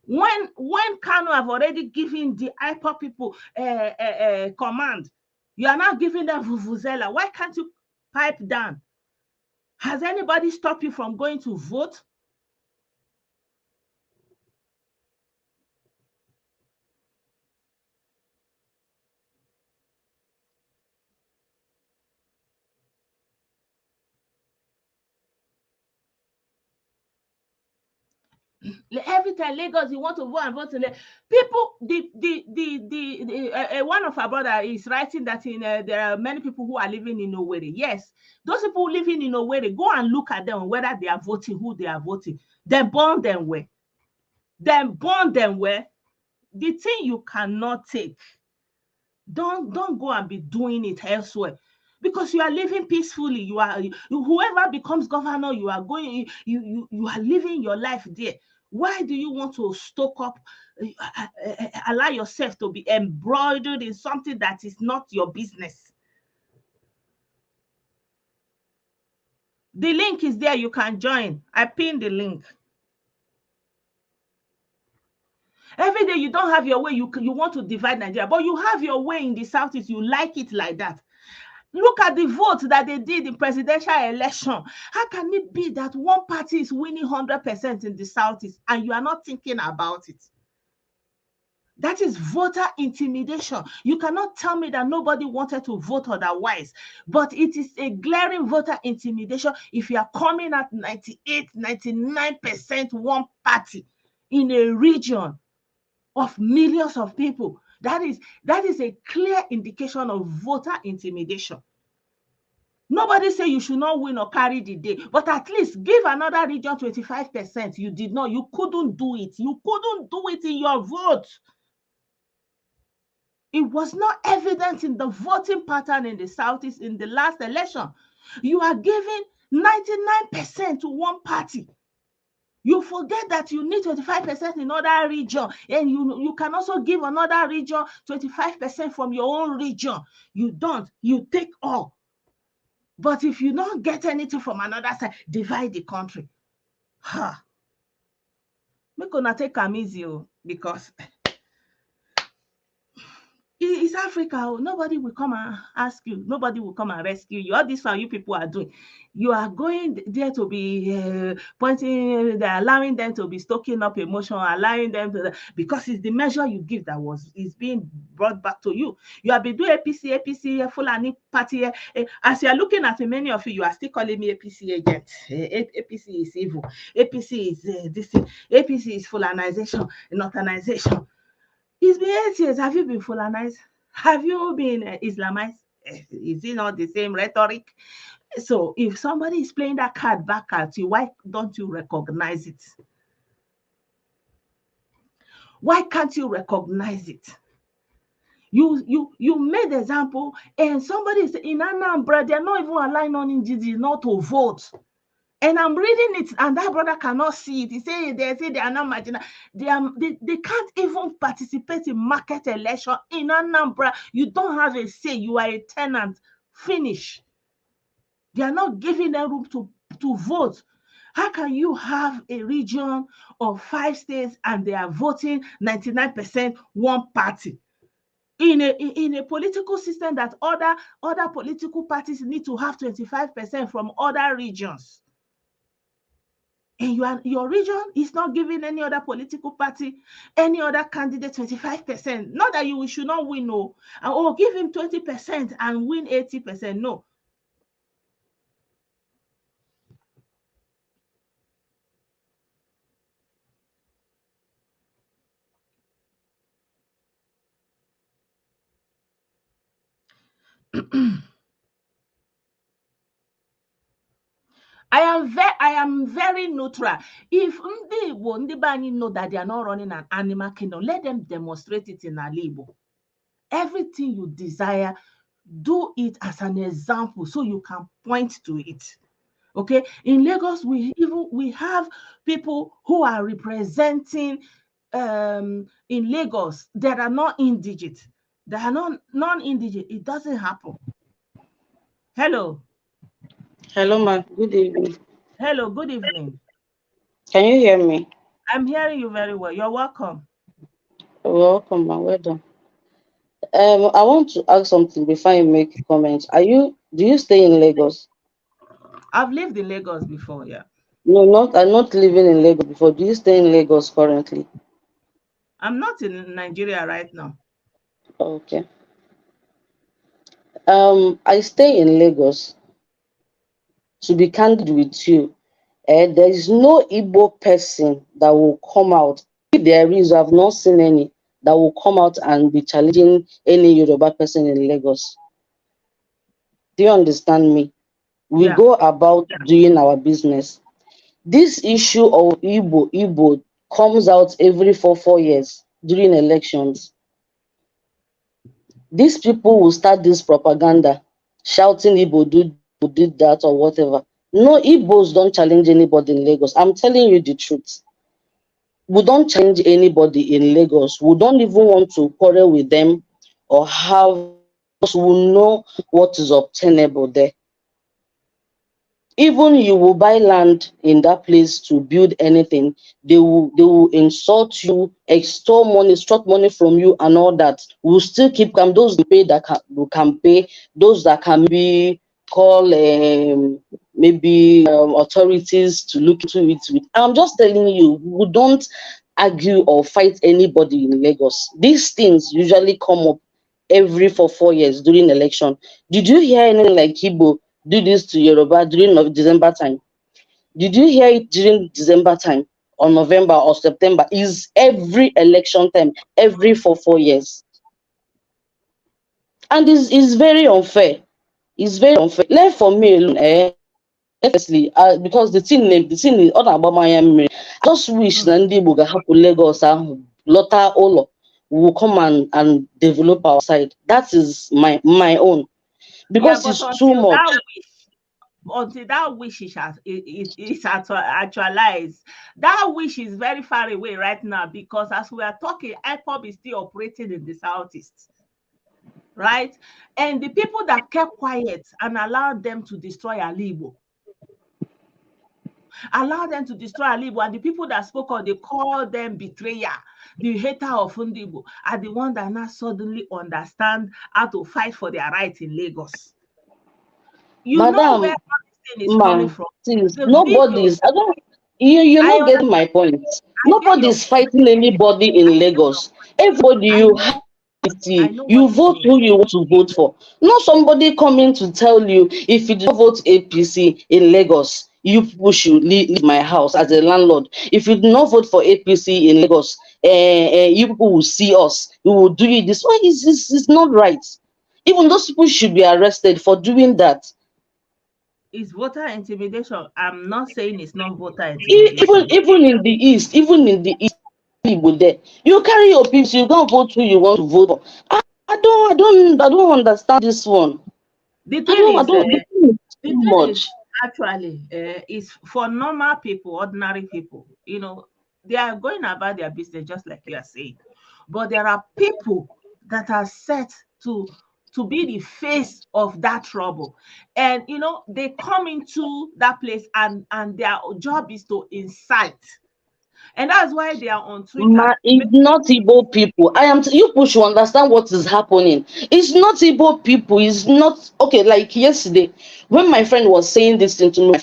When Kano have already given the IPOP people command, you are now giving them fufusela. Why can't you pipe down? Has anybody stopped you from going to vote? Every time Lagos, you want to vote and vote. People, one of our brother is writing that there are many people who are living in Owerri. Yes, those people living in Owerri, go and look at them, whether they are voting, who they are voting. Then burn them where. Then burn them where. The thing you cannot take, don't go and be doing it elsewhere. Because you are living peacefully. Whoever becomes governor, you are living your life there. Why do you want to stoke up, allow yourself to be embroidered in something that is not your business? The link is there. You can join. I pinned the link. Every day you don't have your way. You want to divide Nigeria, but you have your way in the Southeast. You like it like that. Look at the vote that they did in presidential election. How can it be that one party is winning 100% in the Southeast and you are not thinking about it? That is voter intimidation. You cannot tell me that nobody wanted to vote otherwise, but it is a glaring voter intimidation if you are coming at 98, 99% one party in a region of millions of people. That is a clear indication of voter intimidation. Nobody say you should not win or carry the day, but at least give another region 25%. You did not. You couldn't do it. You couldn't do it in your vote. It was not evident in the voting pattern in the Southeast in the last election. You are giving 99% to one party. You forget that you need 25% in other region, and you can also give another region 25% from your own region. You don't. You take all. But if you don't get anything from another side, divide the country. Make una take am easy, because it's Africa. Nobody will come and ask you. Nobody will come and rescue you. All this what you people are doing. You are going there to be pointing, they're allowing them to be stoking up emotion, allowing them to, because it's the measure you give that is being brought back to you. You have been doing APC, Fulani party. As you are looking at many of you, you are still calling me APC agent. APC is evil. APC is this thing. APC is Fulanization, northernization. It's been 8 years. Have you been Fulanized? Have you been Islamized? Is it not the same rhetoric? So if somebody is playing that card back at you, why don't you recognize it? Why can't you recognize it? You made example, and somebody is in Anambra, they're not even allowing non-Indigenous not to vote. And I'm reading it, and that brother cannot see it. He say they are not marginal. They can't even participate in market election in Anambra. You don't have a say. You are a tenant. Finish. They are not giving them room to vote. How can you have a region of 5 states and they are voting 99% one party? In a political system that other political parties need to have 25% from other regions. and your region is not giving any other political party, any other candidate 25%. Not that you should not win, no. Or give him 20% and win 80%. No. I am very neutral. If ndị Igbo, ndị be anyị know that they are not running an animal kingdom, let them demonstrate it in ala Igbo. Everything you desire, do it as an example so you can point to it. Okay, in Lagos, we have people who are representing in Lagos that are not indigent. They are non-indigent. It doesn't happen. Hello. Hello, ma. Good evening. Hello, good evening. Can you hear me? I'm hearing you very well. You're welcome. Welcome, ma. Well done. I want to ask something before you make comments. Do you stay in Lagos? I've lived in Lagos before, yeah. No, I'm not living in Lagos before. Do you stay in Lagos currently? I'm not in Nigeria right now. Okay. I stay in Lagos. To be candid with you, there is no Igbo person that will come out. If there is, I've not seen any that will come out and be challenging any Yoruba person in Lagos. Do you understand me? We go about doing our business. This issue of Igbo comes out every 4 years during elections. These people will start this propaganda, shouting Igbo did that or whatever. No, Igbos don't challenge anybody in Lagos. I'm telling you the truth. We don't challenge anybody in Lagos. We don't even want to quarrel with them or have, because we know what is obtainable there. Even you will buy land in that place to build anything, they will insult you, extort money from you and all that. We'll still keep calm. Those who pay that can pay, those that can be call maybe authorities to look into it. I'm just telling you, we don't argue or fight anybody in Lagos. These things usually come up every 4 years during election. Did you hear anything like Igbo do this to Yoruba during December time? Did you hear it during December time or November or September? Is every election time, every 4 years. And it's very unfair. It's very unfair. Left for me alone, honestly, because the thing is all about Miami. I just wish Nandi Buga Hapu Lagos Lota Olo will come and develop our side. That is my own. Because it's too much. Until that wish is actualized, that wish is very far away right now, because as we are talking, IPOB is still operating in the southeast, right? And the people that kept quiet and allowed them to destroy Alibo, and the people that spoke on, they call them betrayer, the hater of Fundibo, are the ones that now suddenly understand how to fight for their rights in Lagos. You Madam, know where this thing is coming from. Nobody's. I don't. You're not getting my point. Nobody's fighting anybody in Lagos. Everybody you have. You vote who you want to vote for. Not somebody coming to tell you if you don't vote APC in Lagos, you people should leave my house as a landlord. If you do not vote for APC in Lagos, you people will see us. We will do it this way. It's not right. Even those people should be arrested for doing that. It's voter intimidation. I'm not saying it's not voter intimidation. Even in the east, people there, you carry your people, you don't vote who you want to vote for. I don't understand this one. The thing is actually is for normal people, ordinary people. You know, they are going about their business just like you are saying, but there are people that are set to be the face of that trouble, and you know, they come into that place and their job is to incite. And that's why they are on Twitter. It's not Igbo people. You people should understand what is happening. It's not Igbo people. It's not okay. Like yesterday, when my friend was saying this thing to me,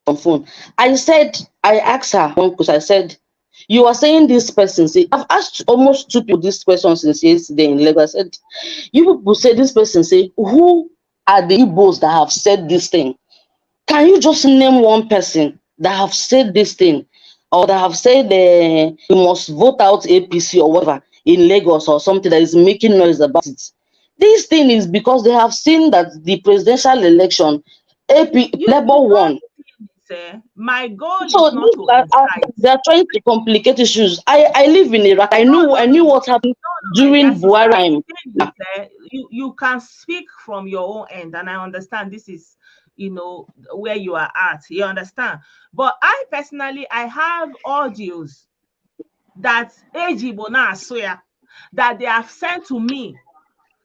on phone. I asked her one question. I said, you are saying this person say, I've asked almost two people this question since yesterday in Lagos. I said, you people say this person say, who are the Igbos that have said this thing? Can you just name one person that have said this thing, or that have said you must vote out APC or whatever in Lagos or something that is making noise about it? This thing is because they have seen that the presidential election, Labour won. My goal So is not to incite. they are trying to complicate issues. I live in Iraq. I knew what happened My dear during sister, Buhari time. you can speak from your own end, and I understand this is, where you are at. You understand? But I personally, I have audios that Ejibona swear that they have sent to me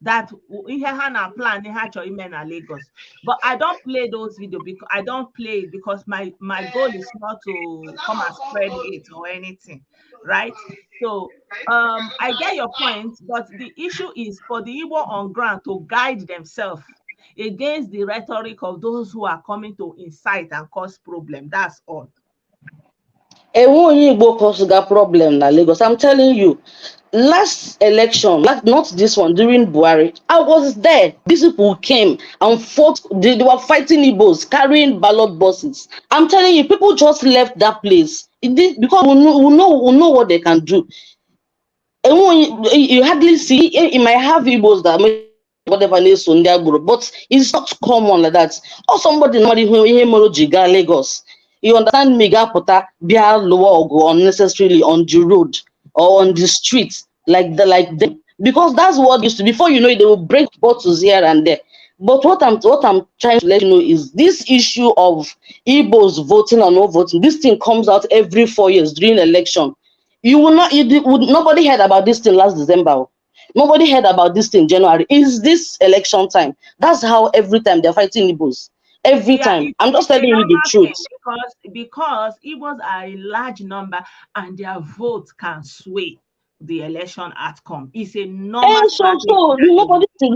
that ihe ha na plan ihe ha chọrọ ime na Lagos, but I don't play those videos because I don't play it because my goal is not to come and spread hate or anything, right? So I get your point, but the issue is for the Igbo on ground to guide themselves against the rhetoric of those who are coming to incite and cause problem. That's all. Only Igbo cause that problem na Lagos. I'm telling you, last election, not this one, during Buhari, I was there. These people came and fought. They were fighting Igbos, carrying ballot boxes. I'm telling you, people just left that place because we know what they can do. And when you hardly see, you might have Igbos that may whatever is on their group, but it's not common like that. Or somebody not even Jiga Lagos. You understand me, Gapota, Bia lower or unnecessarily on the road or on the streets like them. Because that's what used to, before you know it, they will break bottles here and there. But what I'm trying to let you know is this issue of Igbos voting or not voting, this thing comes out every 4 years during election. Nobody heard about this thing last December. Nobody heard about this thing January. Is this election time? That's how every time they're fighting Igbos. Every time. I'm just telling you the truth. Because Igbos are a large number and their vote can sway the election outcome. It's a normal strategy. So nobody to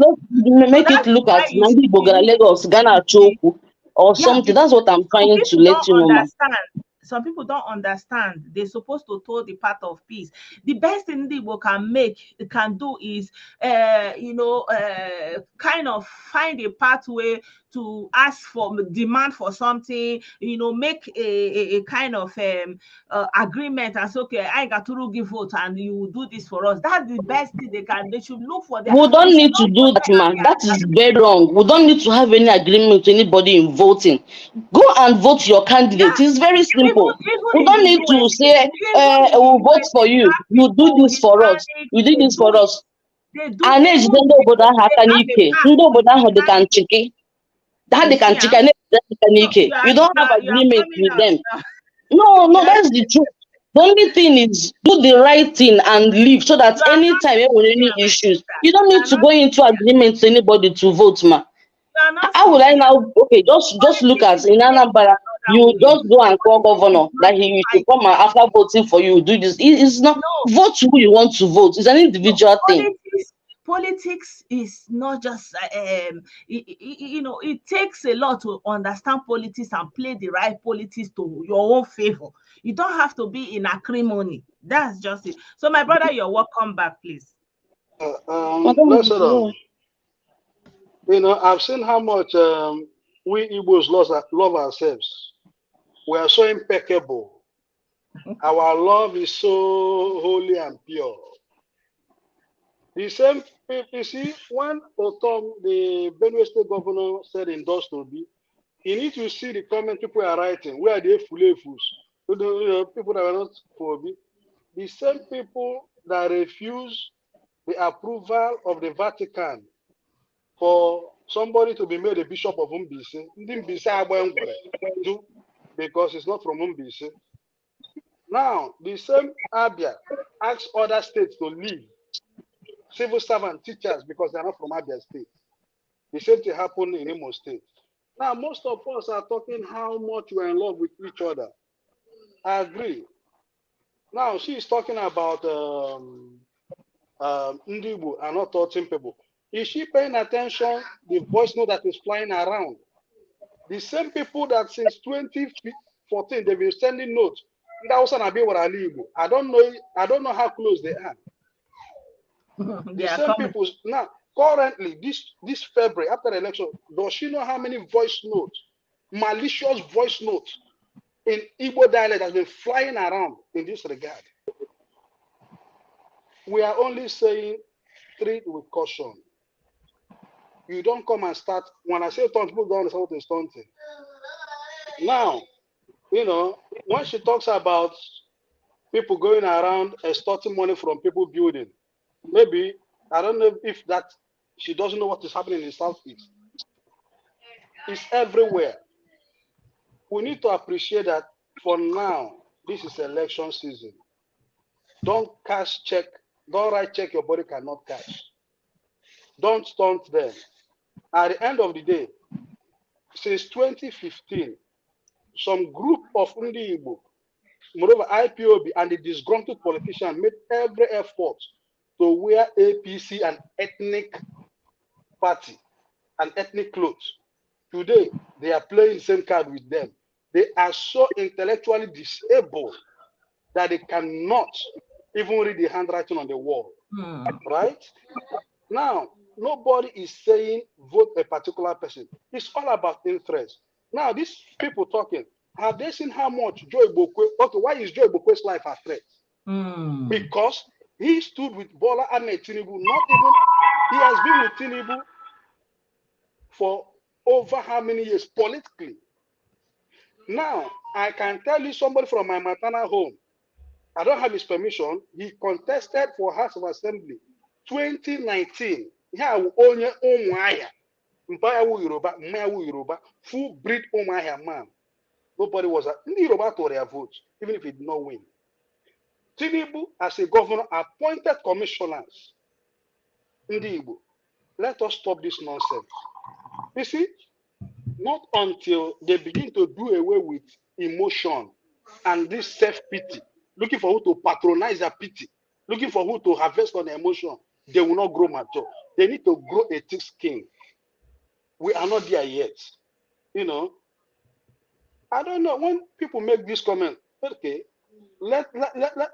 make it look at Igbo Lagos, Ghana Choku or something. That's what I'm trying to let you know. Some people don't understand. They're supposed to toe the path of peace. The best thing Igbo can do is, kind of find a pathway to ask for, demand for something, make a kind of agreement and say, okay, I got to give vote and you will do this for us. That's the best thing they can. They should look for that. We don't need to do that, man. That is very wrong. We don't need to have any agreement with anybody in voting. Go and vote your candidate. It's very simple. We don't need to say, we'll vote for you. You do this for us. You do this for us. And age ndị obodo ahụ aka n'ike. Ndị obodo ahụ dị ka nchiki. That they can chicken n'ike. You don't have agreement with them. No, that's the truth. The only thing is do the right thing and leave so that anytime there are any issues, you don't need to go into agreement to anybody to vote, ma. How will I now? Okay, just look at in Anambra. You just go and call governor that he should come after voting for you. Do this. It's not vote who you want to vote. It's an individual thing. Politics is not just it takes a lot to understand politics and play the right politics to your own favor. You don't have to be in acrimony. That's just it. So my brother, you're welcome back, please. I've seen how much we Igbos love ourselves. We are so impeccable. Our love is so holy and pure. The same, you see, when Otom, the Benue State governor, said in Dostobi, you need to see the comment people are writing. Where are they fools? People that are not for me. The same people that refuse the approval of the Vatican for somebody to be made a bishop of Umbisi, because it's not from Umbisi. Now, the same Abia asks other states to leave civil servant teachers because they're not from Abia State. The same thing happened in Imo State. Now, most of us are talking how much we're in love with each other. I agree. Now, she's talking about Ndibu and not touching people. Is she paying attention? The voice note that is flying around. The same people that since 2014 they've been sending notes. I don't know how close they are. The same people now currently this February after the election, does she know how many voice notes, malicious voice notes in Igbo dialect has been flying around in this regard? We are only saying treat with caution. You don't come and start. When I say stunt, people don't understand what is stunting. Now, you know, when she talks about people going around extorting money from people building, maybe, I don't know if that she doesn't know what is happening in the Southeast. It's everywhere. We need to appreciate that for now, this is election season. Don't cash check, don't write check your body cannot cash. Don't stunt them. At the end of the day, since 2015, some group of Ndi Igbo, moreover IPOB and the disgruntled politician made every effort to wear APC and ethnic party and ethnic clothes. Today, they are playing the same card with them. They are so intellectually disabled that they cannot even read the handwriting on the wall. Right? Now, nobody is saying vote a particular person. It's all about interest. Now, these people talking, have they seen how much Joe Ibokwe, okay, why is Joe Ibokwe's life at threat? Because he stood with Bola Ahmed Tinubu, not even, he has been with Tinubu for over how many years politically. Now, I can tell you somebody from my maternal home, I don't have his permission, he contested for House of Assembly 2019. Yeah, only Umuahia, Mpayawu Yoruba, full breed Umuahia man. Nobody was at Yoruba to their vote, even if he did not win. Tinubu, as a governor, appointed commissioners. Ndibu, let us stop this nonsense. You see, not until they begin to do away with emotion and this self-pity, looking for who to patronize their pity, looking for who to harvest on their emotion, they will not grow mature. They need to grow a thick skin. We are not there yet. You know, I don't know, when people make this comment, okay, let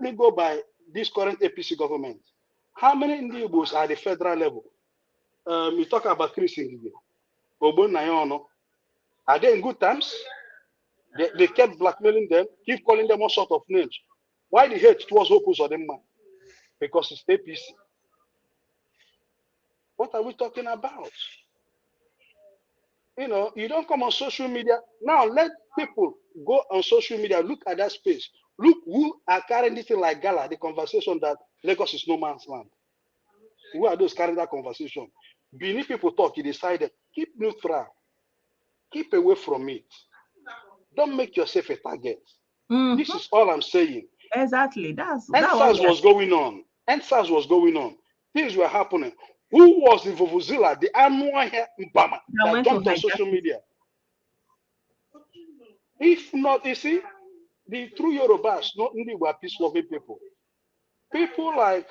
me go by this current APC government. How many Indians are at the federal level? You talk about Chris Ngige, Obon Nayono. Are they in good terms? They kept blackmailing them, keep calling them all sorts of names. Why the hate towards Opus or them man? Because it's APC. What are we talking about? You know, you don't come on social media. Now let people go on social media, look at that space. Look who are carrying this thing like Gala, the conversation that Lagos is no man's land. Who are those carrying that conversation? Beneath people talk, he decided, keep neutral. Keep away from it. Don't make yourself a target. This is all I'm saying. Exactly. That's NSAS was going on. NSAS was going on. Things were happening. Who was the Vuvuzela, the Anua Mbama that jumped on social media? If not, you see, the true Yorubas, not only were peace-loving people. People like,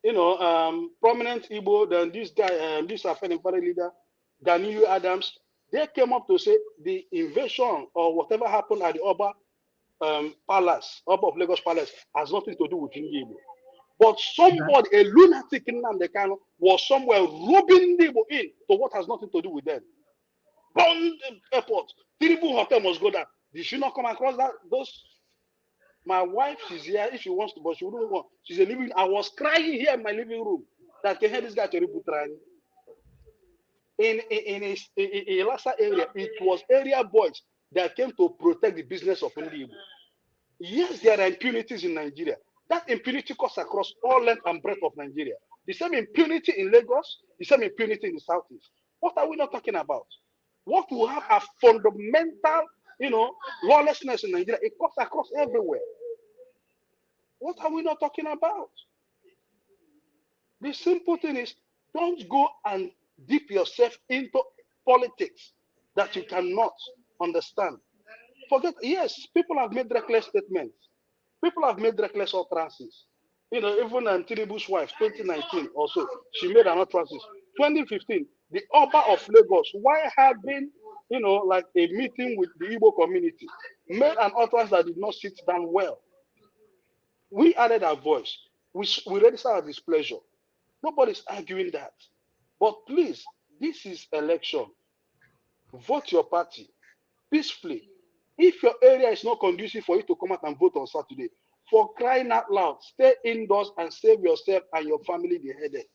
you know, prominent Igbo, then this guy, this African leader, Ganiyu Adams, they came up to say the invasion or whatever happened at the Oba Palace, Oba of Lagos Palace, has nothing to do with Igbo. But somebody, a lunatic in Namdekano, was somewhere rubbing Igbo in to what has nothing to do with them. Bomb the airport. Tinubu Hotel must go down. Did she not come across that? Those. My wife, she's here if she wants to, but she wouldn't want. She's a living. I was crying here in my living room that can hear this guy to Ributrani. In Lhasa area, it was area boys that came to protect the business of Ndi Igbo. Yes, there are impunities in Nigeria. That impunity cuts across all length and breadth of Nigeria. The same impunity in Lagos, the same impunity in the Southeast. What are we not talking about? What we have a fundamental, you know, lawlessness in Nigeria. It cuts across everywhere. What are we not talking about? The simple thing is, don't go and dip yourself into politics that you cannot understand. Forget, yes, people have made reckless statements. People have made reckless utterances. You know, even Tinubu's wife, 2019 also, she made an utterance. 2015, the Oba of Lagos, why like a meeting with the Igbo community, made an utterance that did not sit down well. We added our voice. We registered our displeasure. Nobody's arguing that. But please, this is election. Vote your party peacefully. If your area is not conducive for you to come out and vote on Saturday, for crying out loud, stay indoors and save yourself and your family the headache.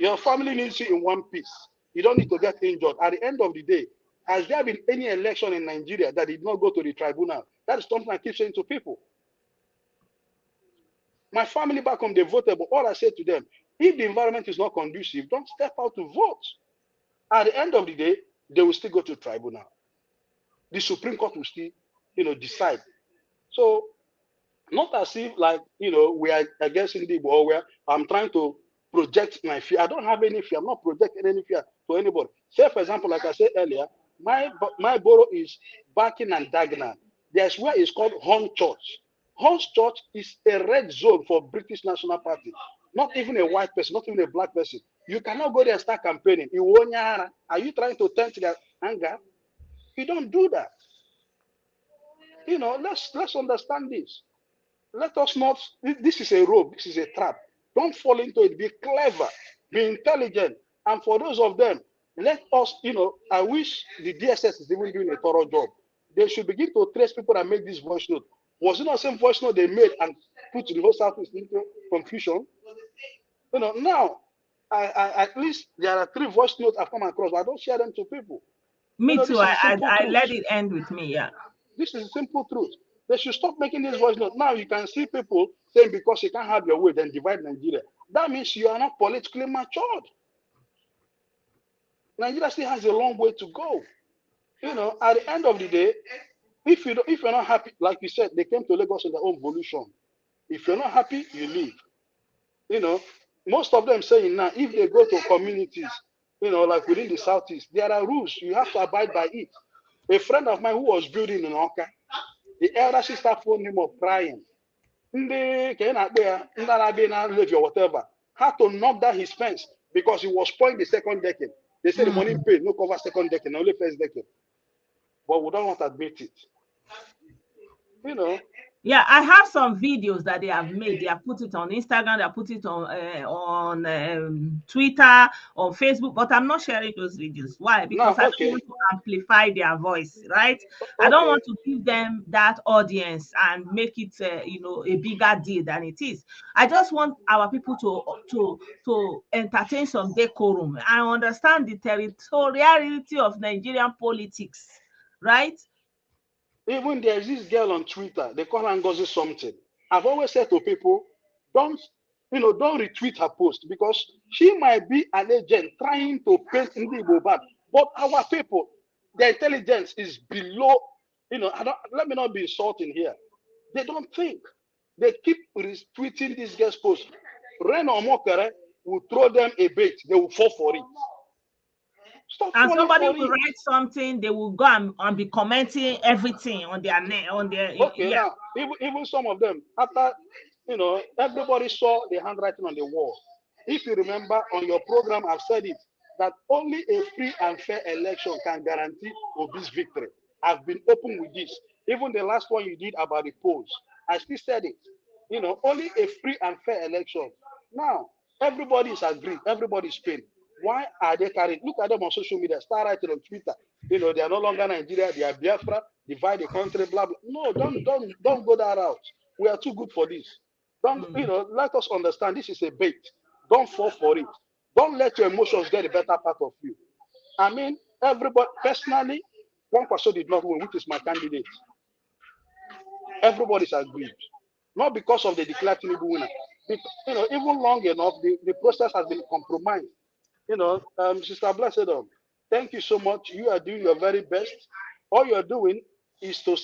Your family needs you in one piece. You don't need to get injured. At the end of the day, has there been any election in Nigeria that did not go to the tribunal? That is something I keep saying to people. My family back home, they voted, but all I say to them, if the environment is not conducive, don't step out to vote. At the end of the day, they will still go to tribunal. The Supreme Court will still, decide. So, not as if we are against the or where I'm trying to project my fear. I don't have any fear. I'm not projecting any fear to anybody. Say, for example, like I said earlier, my borough is Barking and Dagenham. There's where it's called Horn Church. Horn Church is a red zone for British National Party. Not even a white person, not even a black person. You cannot go there and start campaigning. Are you trying to tempt their anger? You don't do that. Let's understand this. Let us not, this is a rope, this is a trap. Don't fall into it. Be clever, be intelligent. And for those of them, let us, I wish the DSS is even doing a thorough job. They should begin to trace people that make this voice note. Was it not the same voice note they made and put the whole Southeast into confusion? Now, at least there are 3 voice notes I've come across, but I don't share them to people. Me too. I let it end with me, yeah. This is a simple truth. They should stop making this voice note. Now you can see people saying because you can't have your way, then divide Nigeria. That means you are not politically matured. Nigeria still has a long way to go. At the end of the day, if you're not happy, like you said, they came to Lagos in their own volition. If you're not happy, you leave. Most of them saying now, if they go to communities, like within the Southeast, there are rules. You have to abide by it. A friend of mine who was building in Oka, the elder sister phoned him up crying. Or whatever, had to knock down his fence because he was spoiling the second decade. They say the money paid, no cover second decade, only first decade. But we don't want to admit it. Yeah, I have some videos that they have made. They have put it on Instagram, they have put it on Twitter, on Facebook, but I'm not sharing those videos. Why? Because I don't want to amplify their voice, right? I don't want to give them that audience and make it, a bigger deal than it is. I just want our people to entertain some decorum and understand the territoriality of Nigerian politics, right? Even there's this girl on Twitter, they call her Ngozi something. I've always said to people, don't retweet her post because she might be an agent trying to paint Igbo bad. But our people, their intelligence is below, let me not be insulting here. They don't think. They keep retweeting this girl's post. Ren or Mokere will throw them a bait. They will fall for it. And somebody will write something, they will go and be commenting everything on their okay, yeah. Now even some of them, after everybody saw the handwriting on the wall. If you remember on your program, I've said it, that only a free and fair election can guarantee Obi's victory. I've been open with this. Even the last one you did about the polls, I still said it. Only a free and fair election. Now, everybody is agreed, everybody is paying. Why are they carrying? Look at them on social media. Start writing on Twitter. They are no longer Nigeria. They are Biafra. Divide the country. Blah blah. No, don't go that route. We are too good for this. Don't let us understand. This is a bait. Don't fall for it. Don't let your emotions get the better part of you. I mean, everybody personally, one person did not win, which is my candidate. Everybody's agreed, not because of the declared Tinubu winner. Even long enough, the process has been compromised. Sister Blessed, thank you so much. You are doing your very best. All you're doing is to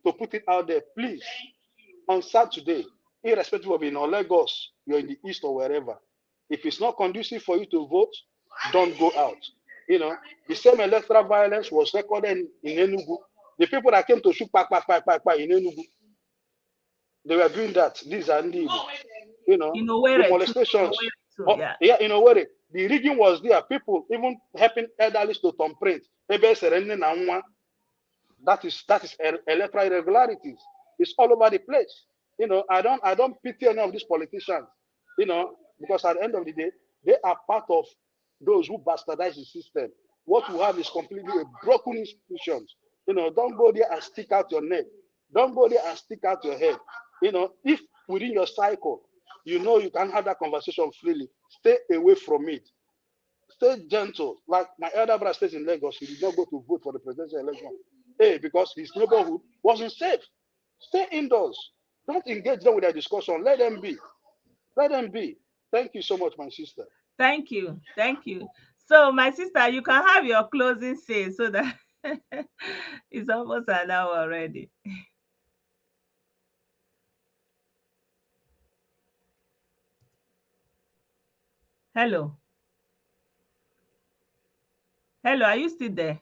put it out there. Please, on Saturday, irrespective of Lagos, you're in the east or wherever, if it's not conducive for you to vote, don't go out. The same electoral violence was recorded in Enugu. The people that came to shoot in Enugu, they were doing that. These are the molestations. In Owerri, The rigging was there. People even helping elderly to thumbprint. That is electoral irregularities. It's all over the place. You know, I don't pity any of these politicians. You know, because at the end of the day, they are part of those who bastardize the system. What you have is completely a broken institutions. You know, don't go there and stick out your neck. Don't go there and stick out your head. You know, if within your cycle, you know you can have that conversation freely, stay away from it. Stay gentle. Like my elder brother stays in Lagos, he did not go to vote for the presidential election. Hey, because his neighborhood wasn't safe. Stay indoors. Don't engage them with a discussion. Let them be. Let them be. Thank you so much, my sister. Thank you. Thank you. So, my sister, you can have your closing say so that it's almost an hour already. Hello. Hello, are you still there?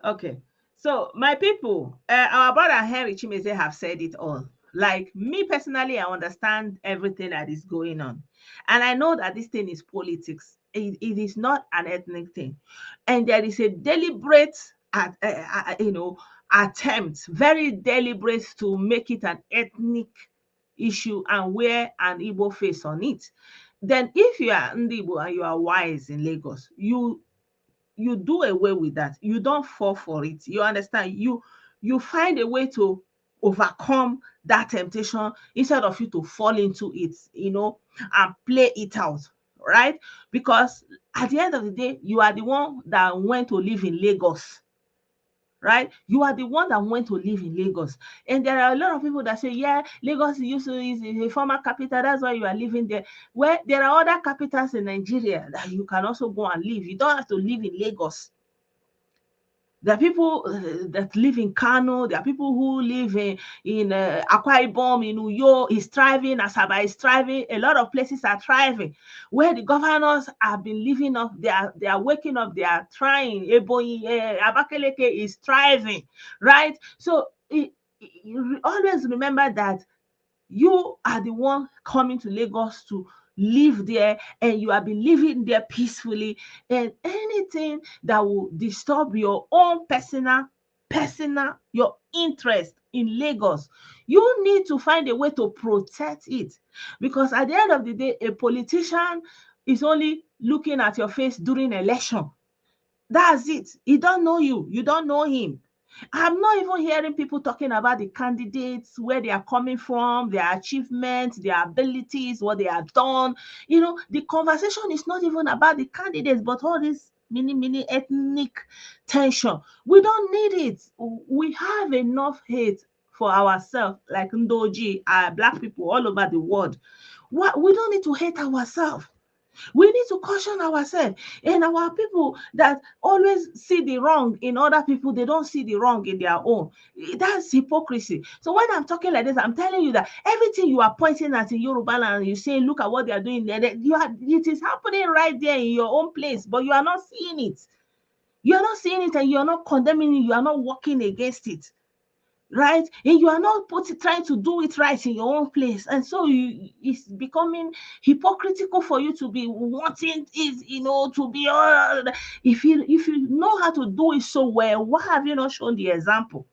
Okay. So, my people, our brother Henry Chimeze have said it all. Like me personally, I understand everything that is going on. And I know that this thing is politics. It is not an ethnic thing. And there is a deliberate, attempt, very deliberate to make it an ethnic issue and wear an Igbo face on it. Then if you are Ndibo and you are wise in Lagos, you do away with that. You don't fall for it. You understand? You find a way to overcome that temptation instead of you to fall into it, and play it out, right? Because at the end of the day, you are the one that went to live in Lagos, right? You are the one that went to live in Lagos. And there are a lot of people that say, yeah, Lagos is a former capital, that's why you are living there. Well, there are other capitals in Nigeria that you can also go and live. You don't have to live in Lagos. There are people that live in Kano. There are people who live in Akwa Ibom, in Uyo is thriving, Asaba is thriving. A lot of places are thriving. Where the governors have been living up, they are waking up, they are trying. Ebonyi, Abakaleke is thriving, right? So always remember that you are the one coming to Lagos to live there, and you have been living there peacefully, and anything that will disturb your own personal your interest in Lagos, you need to find a way to protect it, because at the end of the day, a politician is only looking at your face during election. That's it. He don't know you, you don't know him. I'm not even hearing people talking about the candidates, where they are coming from, their achievements, their abilities, what they have done. The conversation is not even about the candidates, but all this mini ethnic tension. We don't need it. We have enough hate for ourselves, like Ndoji, Black people all over the world. We don't need to hate ourselves. We need to caution ourselves. And our people that always see the wrong in other people, they don't see the wrong in their own. That's hypocrisy. So when I'm talking like this, I'm telling you that everything you are pointing at in Yoruba land, you say, look at what they are doing there. It is happening right there in your own place, but you are not seeing it. You are not seeing it, and you are not condemning it. You are not working against it. Right? And you are not trying to do it right in your own place. And so it's becoming hypocritical for you to be wanting it, to be if you know how to do it so well, why have you not shown the example?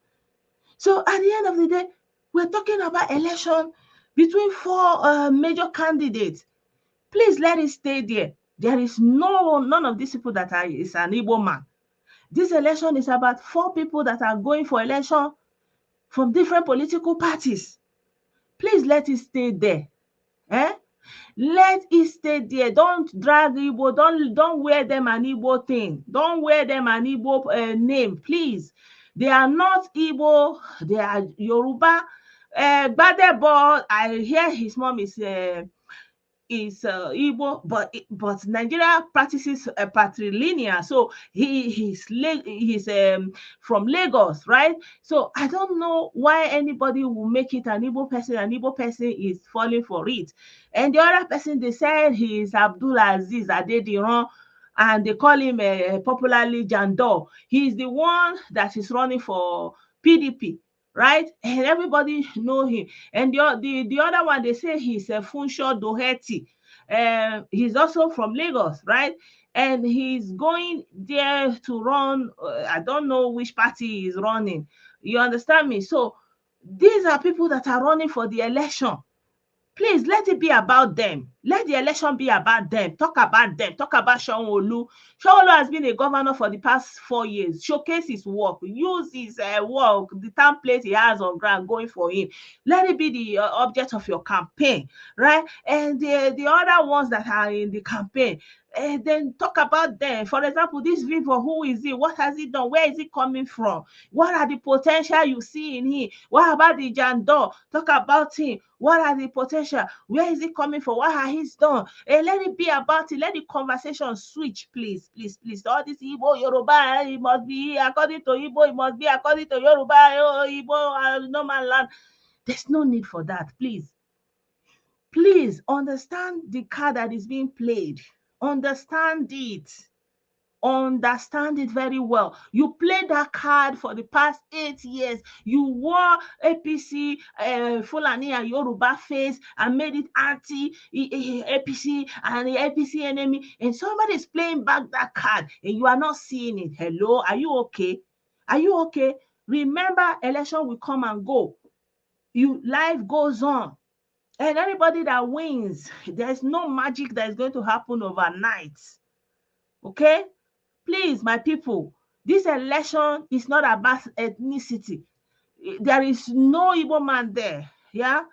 So at the end of the day, we're talking about election between four major candidates. Please let it stay there. There is none of these people that is an Igbo man. This election is about four people that are going for election from different political parties. Please let it stay there. Let it stay there. Don't drag Igbo. Don't wear them an Igbo thing. Don't wear them an Igbo name, please. They are not Igbo. They are Yoruba. Gbadebo, I hear his mom is Igbo, but Nigeria practices patrilineal, so he's from Lagos, right? So I don't know why anybody will make it an Igbo person. An Igbo person is falling for it. And the other person, they said he is Abdul Aziz Adediran, and they call him popularly Jandor. He is the one that is running for PDP. right? And everybody know him. And the other one, they say he's a Funsho Doherty. He's also from Lagos, right? And he's going there to run. I don't know which party he's running. You understand me? So these are people that are running for the election. Please let it be about them. Let the election be about them. Talk about them. Talk about Sanwo-Olu. Sanwo-Olu has been a governor for the past 4 years. Showcase his work. Use his work, the template he has on ground going for him. Let it be the object of your campaign, right? And the other ones that are in the campaign, then talk about them. For example, this Vivo, who is he? What has he done? Where is he coming from? What are the potential you see in him? What about the Jandor? Talk about him. What are the potential? Where is it coming from? What has he done? And let it be about it. Let the conversation switch, please, please, please. All this Igbo, Yoruba, it must be according to Igbo, it must be according to Yoruba, Igbo, no man land. There's no need for that, please. Please understand the card that is being played. Understand it. Understand it very well. You played that card for the past 8 years. You wore APC, Fulani and Yoruba face and made it anti-APC and the APC enemy. And somebody is playing back that card and you are not seeing it. Hello, are you okay? Are you okay? Remember, election will come and go. Life goes on. And anybody that wins, there's no magic that is going to happen overnight. Okay? Please, my people, this election is not about ethnicity. There is no Igbo man there. Yeah?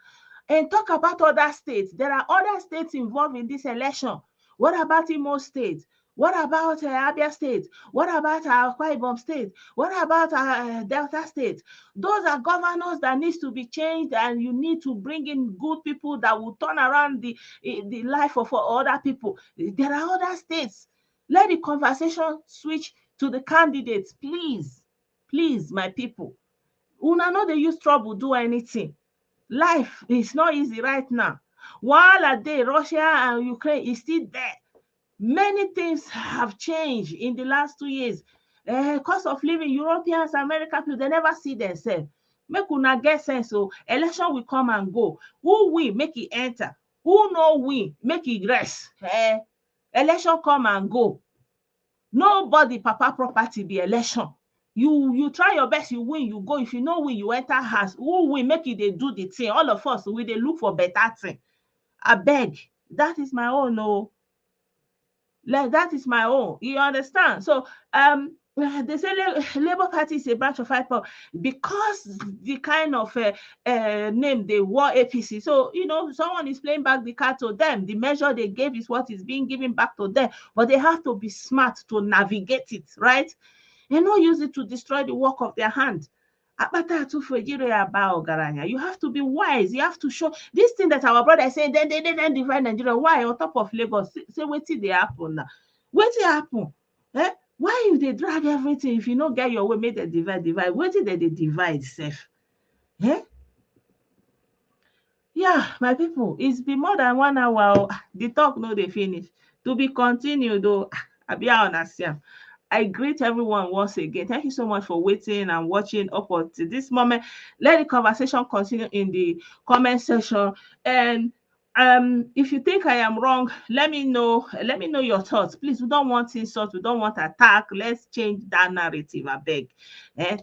And talk about other states. There are other states involved in this election. What about Imo State? What about Abia State? What about Akwa Ibom State? What about Delta State? Those are governors that needs to be changed, and you need to bring in good people that will turn around the life of other people. There are other states. Let the conversation switch to the candidates, please. Please, my people. Una no dey use trouble do anything. Life is not easy right now. While a day, Russia and Ukraine is still there. Many things have changed in the last 2 years. Cost of living, Europeans, American people, they never see themselves. Make una get sense. So election will come and go. Who win, make it enter. Who no win, make it rest. Election come and go. Nobody papa property be election. You try your best, you win, you go. If you no win, you enter house. Who win, make it dey do the thing. All of us, we dey look for better thing. Abeg, that is my own. No, that is my own. You understand? So they say Labour Party is a branch of IPOB because the kind of name they wore APC. So someone is playing back the card to them. The measure they gave is what is being given back to them, but they have to be smart to navigate it, right? And not use it to destroy the work of their hand. You have to be wise. You have to show this thing that our brother say, then they divide Nigeria. Why on top of Lagos? Say wetin dey happen now? Wetin happen? Why you dey drag everything? If you no get your way, make dem divide. Wetin dem dey divide sef? Yeah, my people, it's been more than 1 hour. The talk no dey finish. To be continued though. Abi I understand. I greet everyone once again. Thank you so much for waiting and watching up until this moment. Let the conversation continue in the comment section. And if you think I am wrong, let me know. Let me know your thoughts. Please, we don't want insult. We don't want attack. Let's change that narrative, I beg.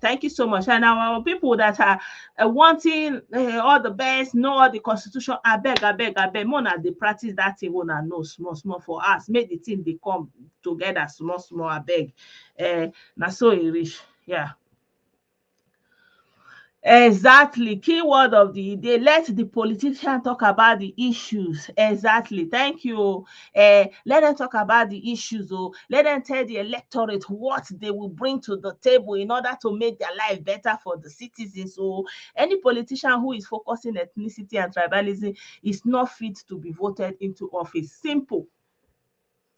Thank you so much. And our people that are wanting all the best, know all the constitution, I beg. Mona, they practice that thing. Mona know small for us. Make the team they come together small, I beg. Now so it reach. Yeah. Exactly. Keyword of the day. Let the politician talk about the issues. Exactly. Thank you. Let them talk about the issues. Let them tell the electorate what they will bring to the table in order to make their life better for the citizens. So any politician who is focusing ethnicity and tribalism is not fit to be voted into office. Simple.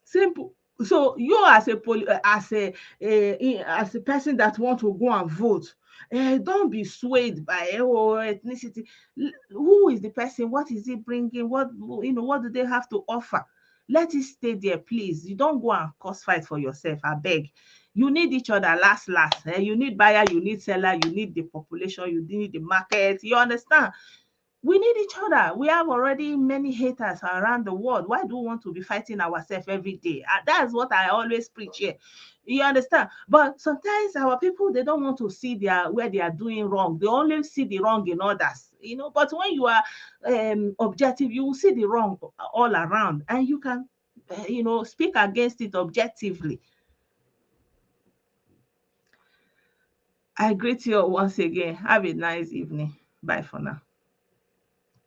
So you as a person that want to go and vote, don't be swayed by ethnicity. Who is the person? What is he bringing? What do they have to offer? let it stay there, please. You don't go and cause fight for yourself, I beg. You need each other last. You need buyer, you need seller, you need the population, you need the market. You understand? We need each other. We have already many haters around the world. Why do we want to be fighting ourselves every day? That's what I always preach here. You understand? But sometimes our people, they don't want to see where they are doing wrong. They only see the wrong in others. But when you are objective, you will see the wrong all around, and you can speak against it objectively. I greet you all once again. Have a nice evening. Bye for now.